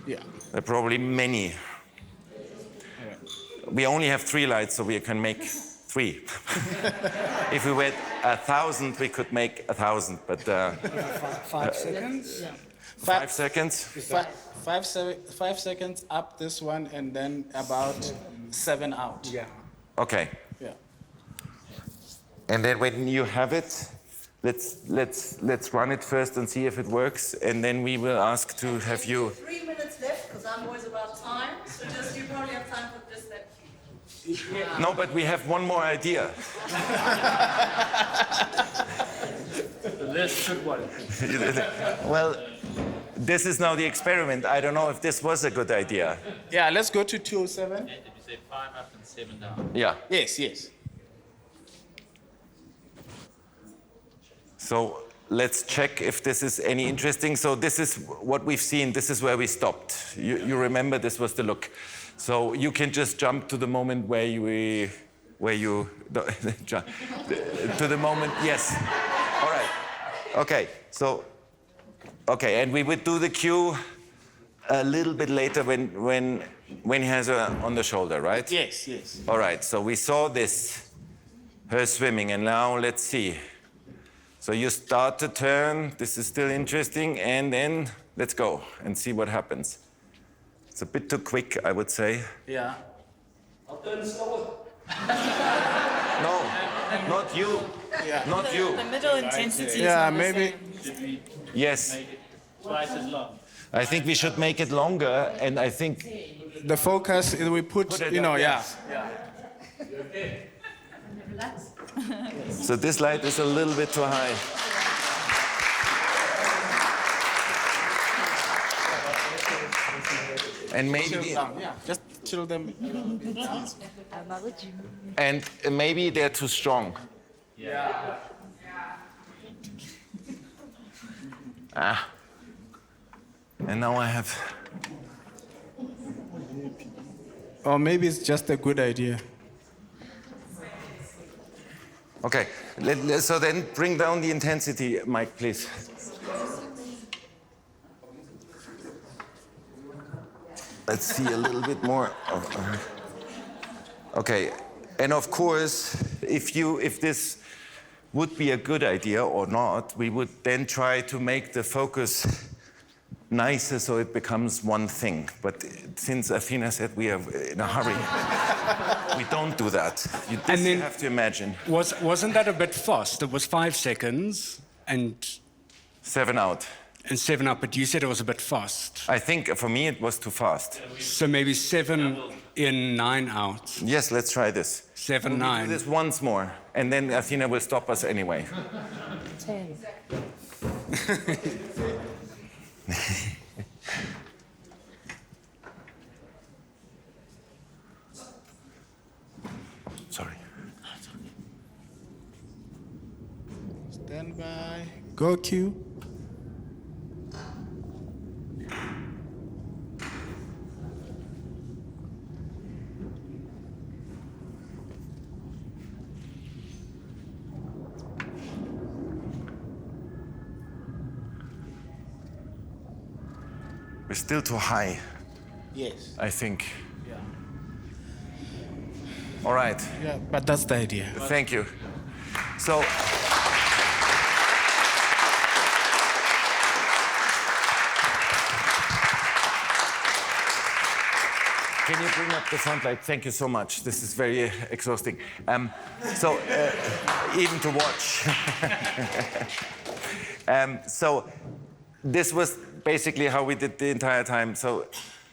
Yeah. There are probably many. We only have 3 lights, so we can make 3. If we were 1,000, we could make 1,000, but 5 seconds? 5 seconds? 5 seconds up this one and then about 7 out. Yeah. Okay. Yeah. And then when you have it, let's run it first and see if it works, and then we will ask to have you. 3 minutes left because I'm always about time. So just you probably have time for just that cue. No, but we have one more idea. This should work. Well, this is now the experiment. I don't know if this was a good idea. Yeah, let's go to 207. Did you say 5 up and 7 down? Yeah. Yes, yes. So let's check if this is any interesting. So this is what we've seen. This is where we stopped. You remember this was the look. So you can just jump to the moment where you to the moment. Yes. All right. Okay. So okay, and we would do the cue a little bit later when he has her on the shoulder, right? Yes, yes. All right. So we saw this, her swimming, and now let's see. So you start to turn, this is still interesting, and then let's go and see what happens. It's a bit too quick, I would say. Yeah. I'll turn slower. No, not you. Yeah. Not you. The middle intensity. Yeah, maybe. Should we Yes. make it twice as long? I think we should make it longer, and I think. The focus, we put it you know, up, yeah. So this light is a little bit too high. And Chill maybe, down. Yeah, just chill them. and maybe they're too strong. Ah. And now I have. Or maybe it's just a good idea. Okay, so then bring down the intensity, Mike, please. Let's see a little bit more. Okay, and of course, if this would be a good idea or not, we would then try to make the focus nicer so it becomes one thing. But since Athena said we are in a hurry, we don't do that. You have to imagine. Wasn't that a bit fast? It was 5 seconds and 7 out. And 7 up, but you said it was a bit fast. I think for me it was too fast. So maybe 7 in, 9 out. Yes, let's try this. 7, We'll 9. do this once more, and then Athena will stop us anyway. 10. Sorry. Stand by. Go Q. We're still too high, Yes. I think. Yeah. All right. Yeah, but that's the idea. Thank you. So, can you bring up the front light? Thank you so much. This is very exhausting. Even to watch. So, this was basically how we did the entire time. So,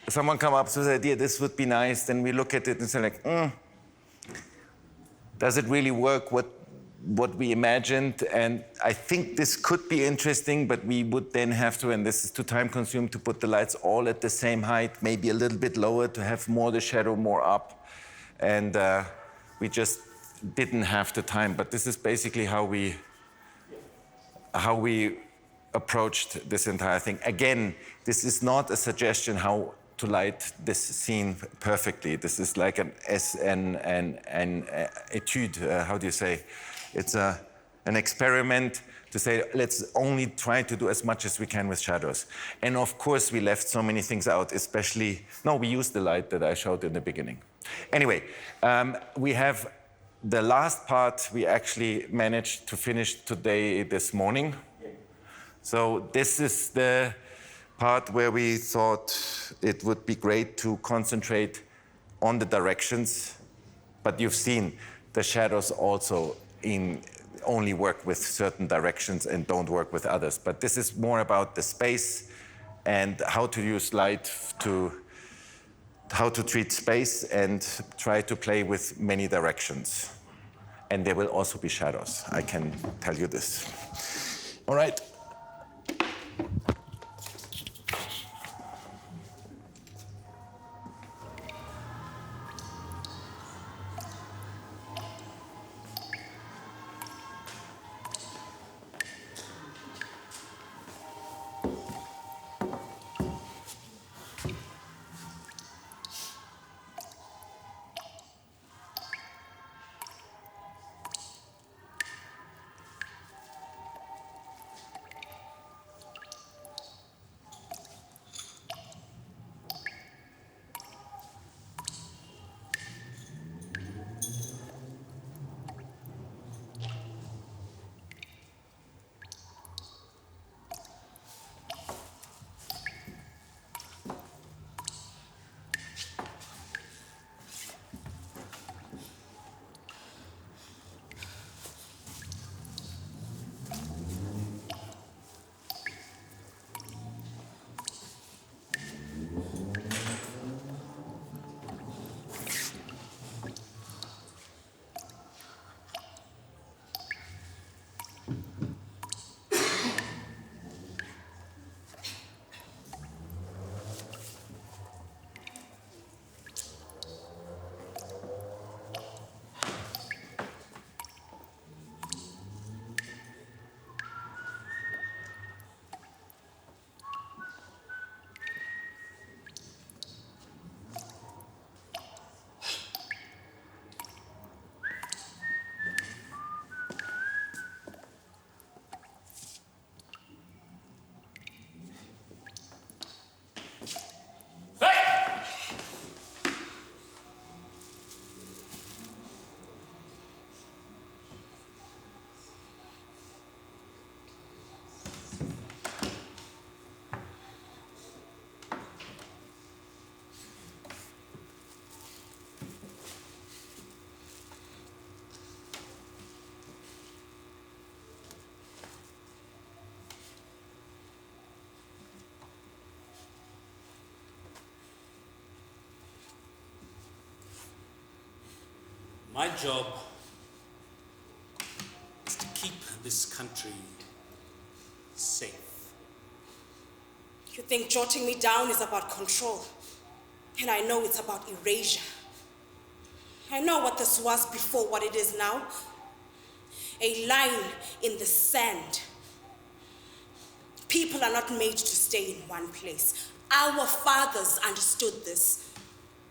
someone come up with the idea, this would be nice, then we look at it and say like, does it really work what we imagined? And I think this could be interesting, but we would then have to, and this is too time consuming, to put the lights all at the same height, maybe a little bit lower to have more the shadow more up. And we just didn't have the time. But this is basically how we approached this entire thing. Again, this is not a suggestion how to light this scene perfectly. This is like an etude, how do you say? It's an experiment to say, let's only try to do as much as we can with shadows. And of course, we left so many things out, especially, no, we used the light that I showed in the beginning. Anyway, we have the last part we actually managed to finish today, this morning. So this is the part where we thought it would be great to concentrate on the directions, but you've seen the shadows also only work with certain directions and don't work with others. But this is more about the space and how to use light how to treat space and try to play with many directions. And there will also be shadows, I can tell you this. All right. My job is to keep this country safe. You think jotting me down is about control, and I know it's about erasure. I know what this was before what it is now. A line in the sand. People are not made to stay in one place. Our fathers understood this.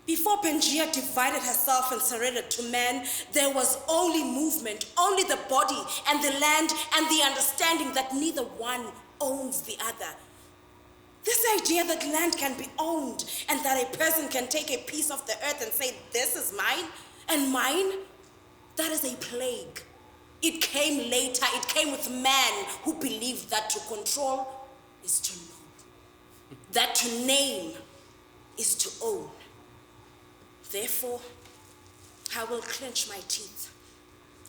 Before Pangaea divided herself and surrendered to man, there was only movement, only the body and the land and the understanding that neither one owns the other. This idea that land can be owned and that a person can take a piece of the earth and say, this is mine and mine, that is a plague. It came later. It came with man who believed that to control is to know, that to name is to own. Therefore, I will clench my teeth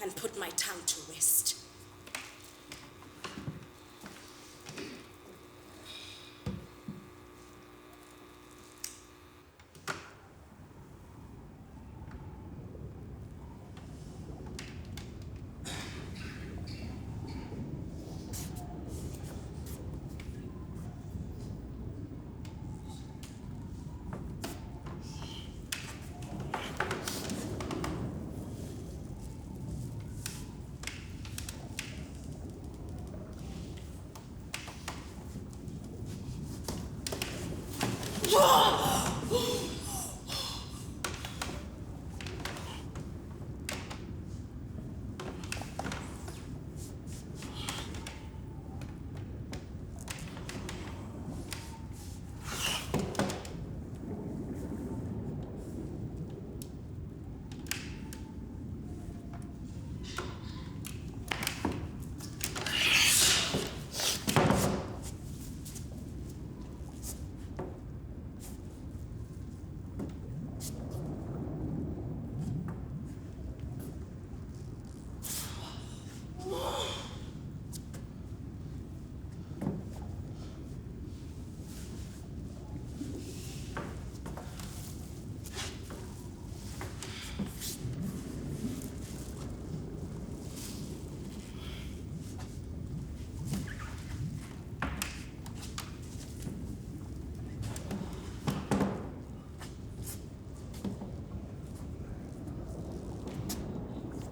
and put my tongue to rest.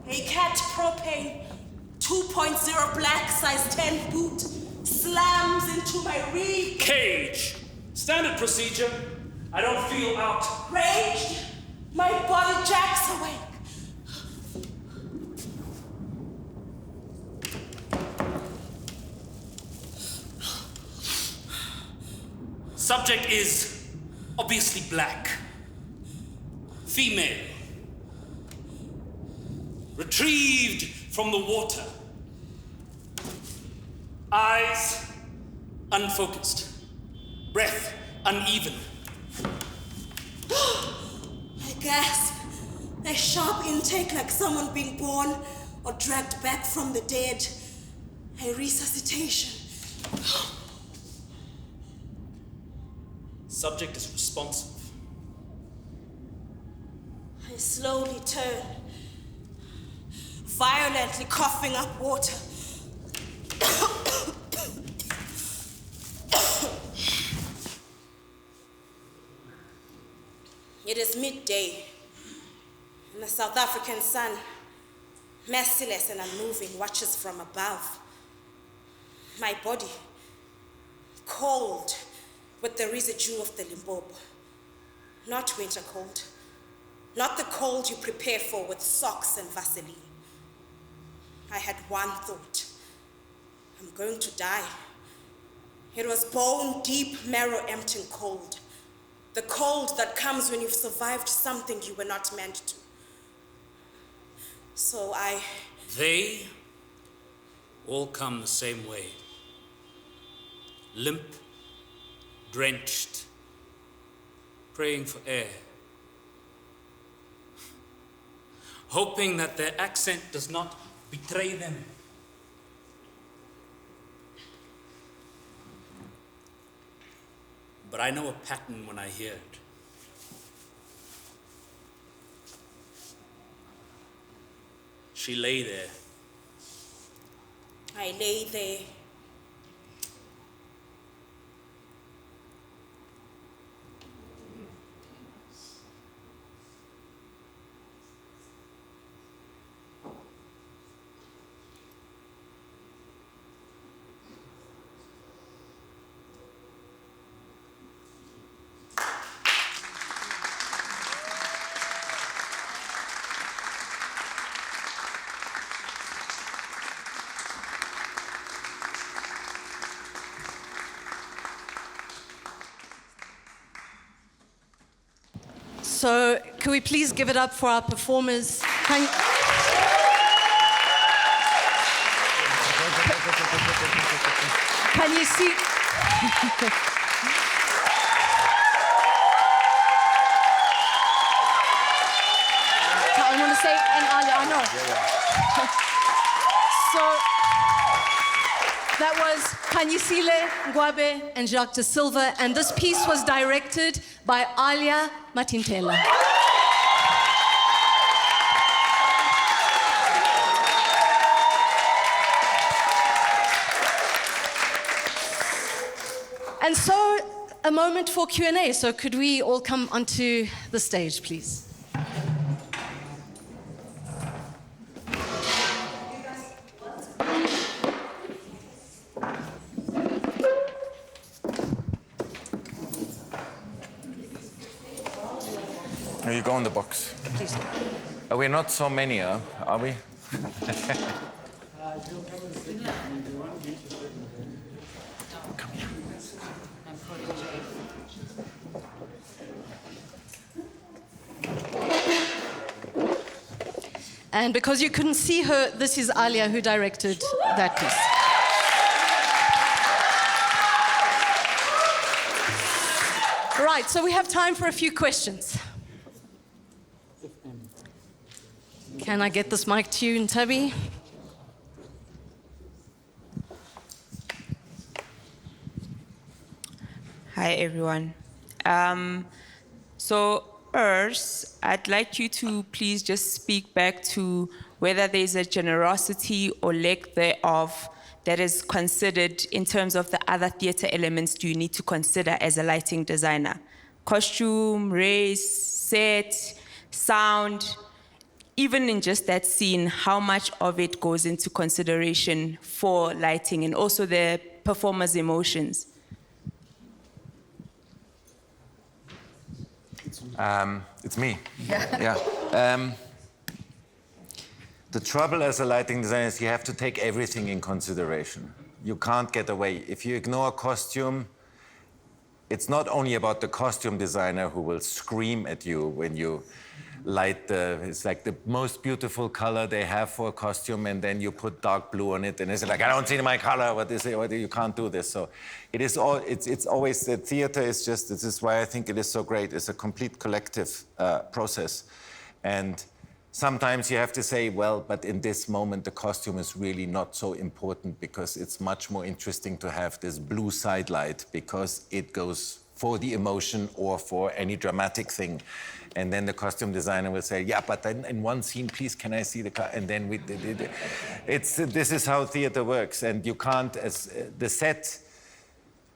A cat propane 2.0 black size 10 boot slams into my rib. Cage! Standard procedure. I don't feel out. Raged, my body jacks awake. Subject is obviously black. Female. Retrieved from the water. Eyes unfocused. Breath uneven. I gasp. A sharp intake like someone being born or dragged back from the dead. A resuscitation. Subject is responsive. I slowly turn, violently coughing up water. It is midday, and the South African sun, merciless and unmoving, watches from above. My body, cold with the residue of the Limpopo. Not winter cold, not the cold you prepare for with socks and Vaseline. I had one thought. I'm going to die. It was bone deep, marrow emptying cold. The cold that comes when you've survived something you were not meant to. So They all come the same way. Limp, drenched, praying for air. Hoping that their accent does not betray them. But I know a pattern when I hear it. She lay there. I lay there. So, can we please give it up for our performers? Can you see? I want to say, and Aalliyah, I know. So, that was Khanyisile, Ngwabe, and Jaques de Silva, and this piece was directed by Aalliyah Matintela. And so, a moment for Q&A. So could we all come onto the stage, please? You go in the box. Please. We're not so many, are we? And because you couldn't see her, this is Aalliyah who directed that piece. Right, so we have time for a few questions. Can I get this mic to you, Ntabi? Hi, everyone. So, Urs, I'd like you to please just speak back to whether there's a generosity or lack thereof that is considered in terms of the other theatre elements do you need to consider as a lighting designer? Costume, race, set, sound, even in just that scene, how much of it goes into consideration for lighting and also the performer's emotions? It's me. Yeah. The trouble as a lighting designer is you have to take everything in consideration. You can't get away. If you ignore costume, it's not only about the costume designer who will scream at you when you light it's like the most beautiful color they have for a costume, and then you put dark blue on it, and it's like, I don't see my color, you can't do this. So it's always, the theater is just, this is why I think it is so great. It's a complete collective process. And sometimes you have to say, well, but in this moment, the costume is really not so important because it's much more interesting to have this blue side light because it goes for the emotion or for any dramatic thing. And then the costume designer will say, yeah, but then in one scene, please, can I see the car? And then this is how theater works. And you can't, the set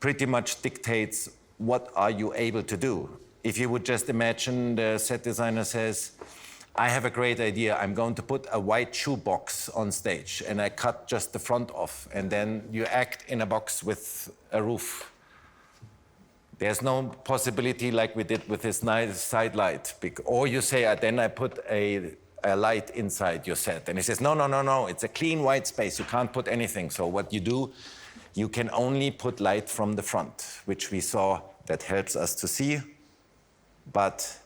pretty much dictates what are you able to do. If you would just imagine the set designer says, I have a great idea. I'm going to put a white shoebox on stage and I cut just the front off. And then you act in a box with a roof. There's no possibility like we did with this nice side light. Or you say, then I put a light inside your set. And he says, no, it's a clean white space. You can't put anything. So what you do, you can only put light from the front, which we saw that helps us to see, but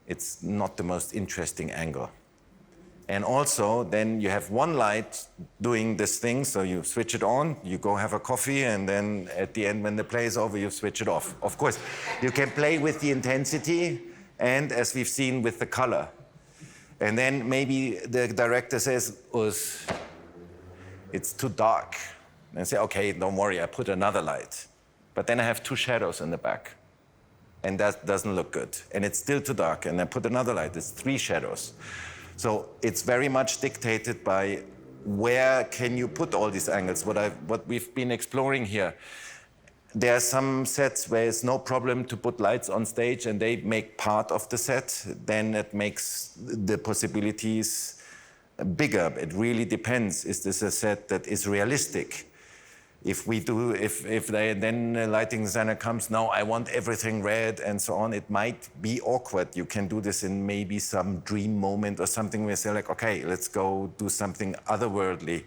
it's not the most interesting angle. And also, then you have one light doing this thing, so you switch it on, you go have a coffee, and then at the end, when the play is over, you switch it off. Of course, you can play with the intensity, and as we've seen, with the color. And then maybe the director says, Urs, it's too dark. And I say, okay, don't worry, I put another light. But then I have two shadows in the back, and that doesn't look good. And it's still too dark, and I put another light, it's three shadows. So it's very much dictated by where can you put all these angles, what we've been exploring here. There are some sets where it's no problem to put lights on stage and they make part of the set. Then it makes the possibilities bigger. It really depends. Is this a set that is realistic? If then a lighting designer comes, no, I want everything red and so on, it might be awkward. You can do this in maybe some dream moment or something where you say like, okay, let's go do something otherworldly.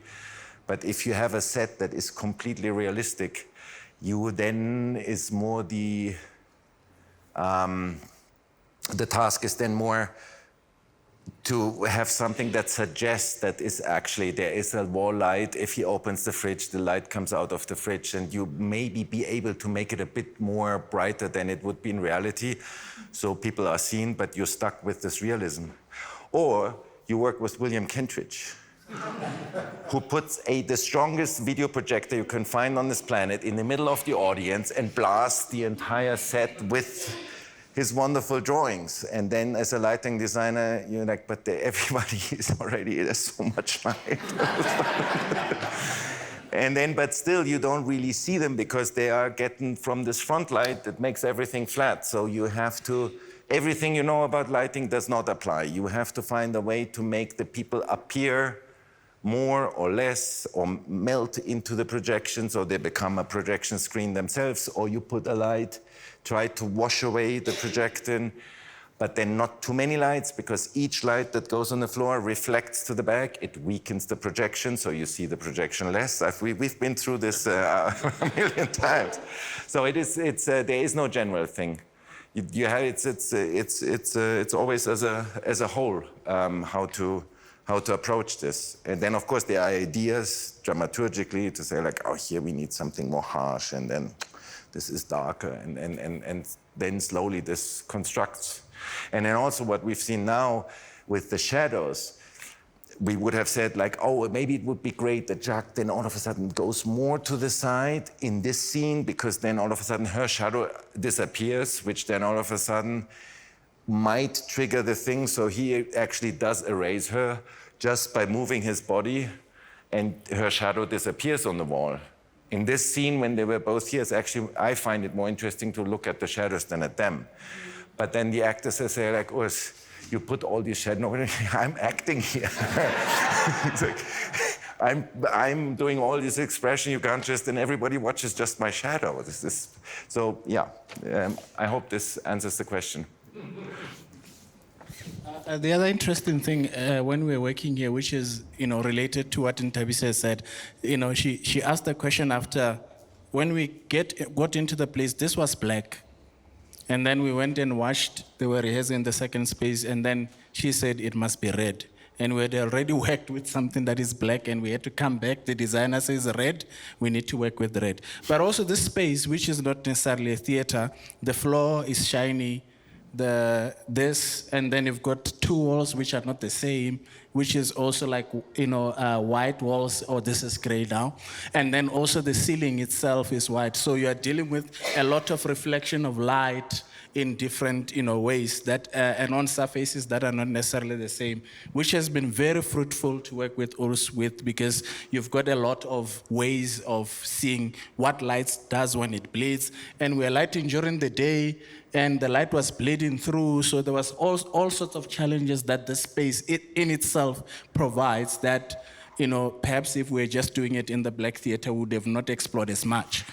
But if you have a set that is completely realistic, you then is more the task is then more to have something that suggests that is actually there is a wall light. If he opens the fridge, the light comes out of the fridge, and you maybe be able to make it a bit more brighter than it would be in reality. So people are seen, but you're stuck with this realism. Or you work with William Kentridge, who puts the strongest video projector you can find on this planet in the middle of the audience and blasts the entire set with his wonderful drawings. And then as a lighting designer, you're like, but everybody is already, there's so much light. And then, but still you don't really see them because they are getting from this front light that makes everything flat. So you have to, everything you know about lighting does not apply. You have to find a way to make the people appear more or less, or melt into the projections, or they become a projection screen themselves, or you put a light, try to wash away the projecting, but then not too many lights, because each light that goes on the floor reflects to the back. It weakens the projection, so you see the projection less. We've been through this a million times. So there is no general thing. It's always as a whole how to approach this. And then, of course, there are ideas dramaturgically to say, like, oh, here we need something more harsh, and then this is darker, and then slowly this constructs. And then also what we've seen now with the shadows, we would have said, like, oh, maybe it would be great that Jaques then all of a sudden goes more to the side in this scene, because then all of a sudden her shadow disappears, which then all of a sudden might trigger the thing. So he actually does erase her just by moving his body, and her shadow disappears on the wall. In this scene, when they were both here, it's actually, I find it more interesting to look at the shadows than at them. But then the actors say, like, Urs, you put all these shadows, no, I'm acting here. It's like, I'm doing all this expression, you can't just, and everybody watches just my shadow. So yeah, I hope this answers the question. The other interesting thing when we were working here, which is related to what Ntabisa said, she asked the question after, when we got into the place, this was black, and then we went and watched. They were rehearsing the second space, and then she said it must be red. And we had already worked with something that is black, and we had to come back. The designer says red, we need to work with red. But also this space, which is not necessarily a theater, the floor is shiny, and then you've got two walls which are not the same, which is also like, white walls, or this is gray now. And then also the ceiling itself is white. So you are dealing with a lot of reflection of light in different ways that and on surfaces that are not necessarily the same, which has been very fruitful to work with Urs with, because you've got a lot of ways of seeing what light does when it bleeds. And we're lighting during the day, and the light was bleeding through, so there was all sorts of challenges that the space in itself provides that perhaps if we were just doing it in the black theater, we would have not explored as much.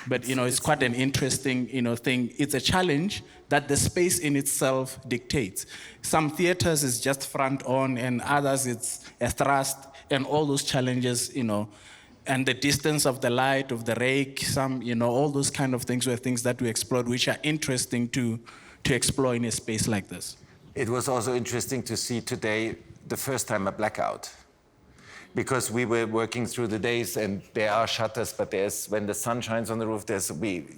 But, it's quite an interesting, thing. It's a challenge that the space in itself dictates. Some theaters is just front on, and others it's a thrust, and all those challenges, and the distance of the light, of the rake, all those kind of things were things that we explored, which are interesting to explore in a space like this. It was also interesting to see today, the first time, a blackout. Because we were working through the days, and there are shutters, but when the sun shines on the roof,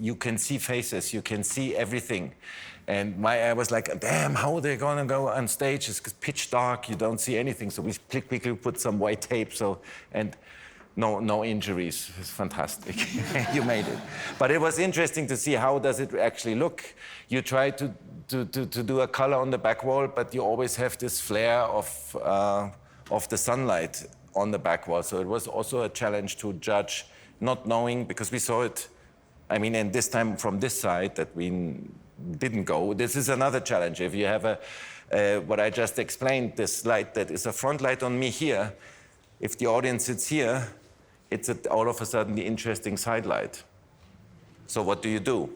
you can see faces, you can see everything. And I was like, damn, how are they gonna go on stage? It's pitch dark, you don't see anything. So we quickly put some white tape. And no injuries. It's fantastic. You made it. But it was interesting to see how does it actually look. You try to do a color on the back wall, but you always have this flare of the sunlight on the back wall. So it was also a challenge to judge, not knowing, because we saw it, I mean, and this time from this side that we didn't go. This is another challenge. If you have what I just explained, this light that is a front light on me here, if the audience sits here, it's all of a sudden the interesting side light. So what do?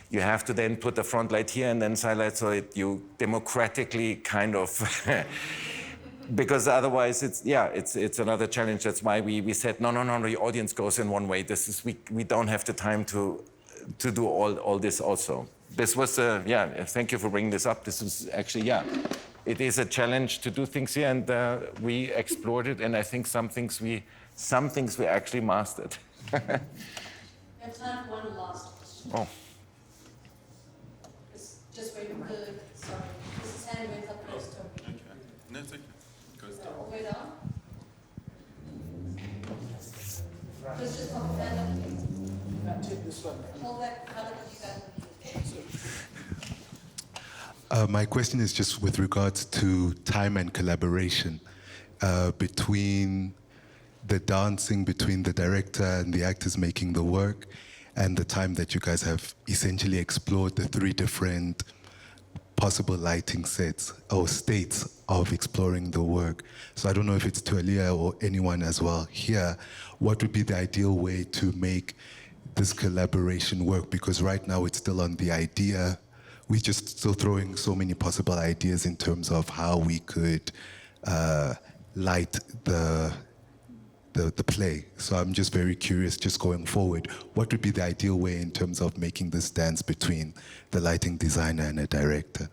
You have to then put the front light here and then side light so that you democratically kind of, because otherwise it's another challenge. That's why we said, no, the audience goes in one way. We don't have the time to do all this also. This was, thank you for bringing this up. This was actually, it is a challenge to do things here, and we explored it, and I think some things we actually mastered. We have time for one last question. Oh. Just wait. Sorry. This hand went up close to me. No, it's okay. All the way down. Just hold that up. Take this one. Hold that color you got. My question is just with regards to time and collaboration between the dancing, between the director and the actors making the work, and the time that you guys have essentially explored the 3 different possible lighting sets or states of exploring the work. So I don't know if it's to Aalliyah or anyone as well here, what would be the ideal way to make this collaboration work? Because right now it's still on the idea. We're just still throwing so many possible ideas in terms of how we could light the play. So I'm just very curious, just going forward, what would be the ideal way in terms of making this dance between the lighting designer and a director?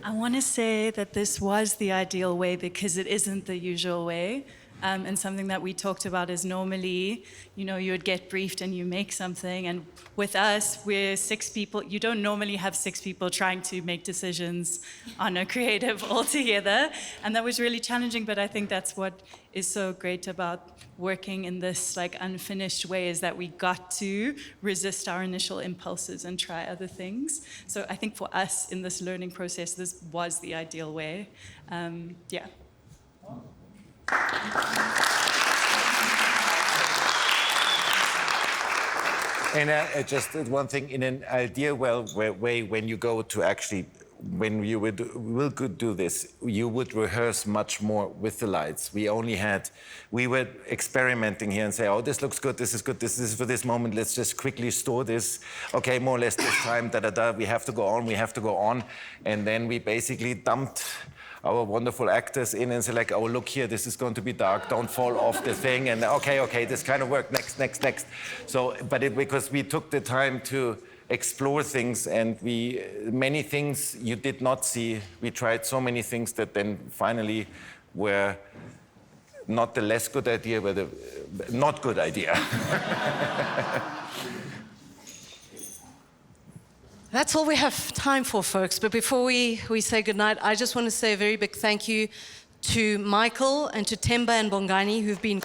I want to say that this was the ideal way because it isn't the usual way. And something that we talked about is normally, you would get briefed and you make something. And with us, we're 6 people. You don't normally have 6 people trying to make decisions on a creative altogether. And that was really challenging, but I think that's what is so great about working in this unfinished way, is that we got to resist our initial impulses and try other things. So I think for us in this learning process, this was the ideal way. And just one thing, in an ideal way, when you go to actually, when you will do this, you would rehearse much more with the lights. We were experimenting here and say, oh, this looks good, this is good, this is for this moment, let's just quickly store this. Okay, more or less this time, we have to go on. And then we basically dumped our wonderful actors in and say oh, look here, this is going to be dark, don't fall off the thing, and okay, this kind of work, next. So, because we took the time to explore things, and many things you did not see, we tried so many things that then finally were not the less good idea, but the not good idea. That's all we have time for, folks. But before we say goodnight, I just want to say a very big thank you to Michael and to Themba and Bongani, who've been...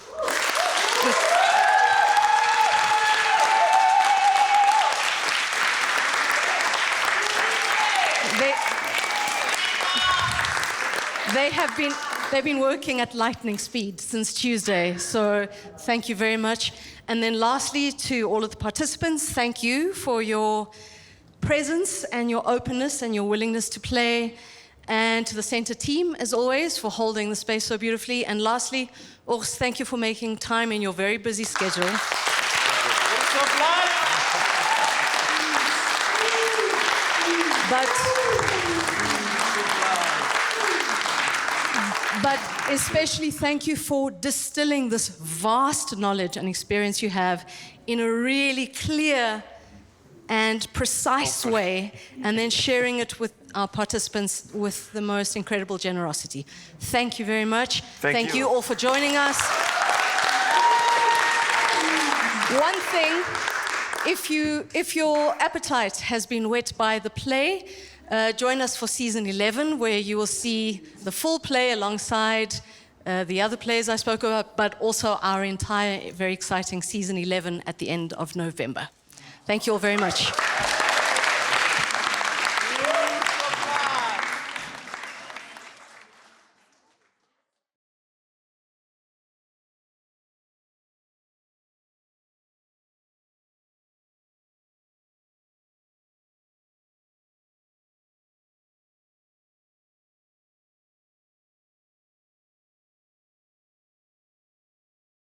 They've been working at lightning speed since Tuesday, so thank you very much. And then lastly, to all of the participants, thank you for your presence and your openness and your willingness to play, and to the center team, as always, for holding the space so beautifully. And lastly, Urs, thank you for making time in your very busy schedule. But especially thank you for distilling this vast knowledge and experience you have in a really clear and precise way, and then sharing it with our participants with the most incredible generosity. Thank you very much. Thank you all for joining us. One thing, if your appetite has been whet by the play, join us for season 11, where you will see the full play alongside the other players I spoke about, but also our entire very exciting season 11 at the end of November. Thank you all very much.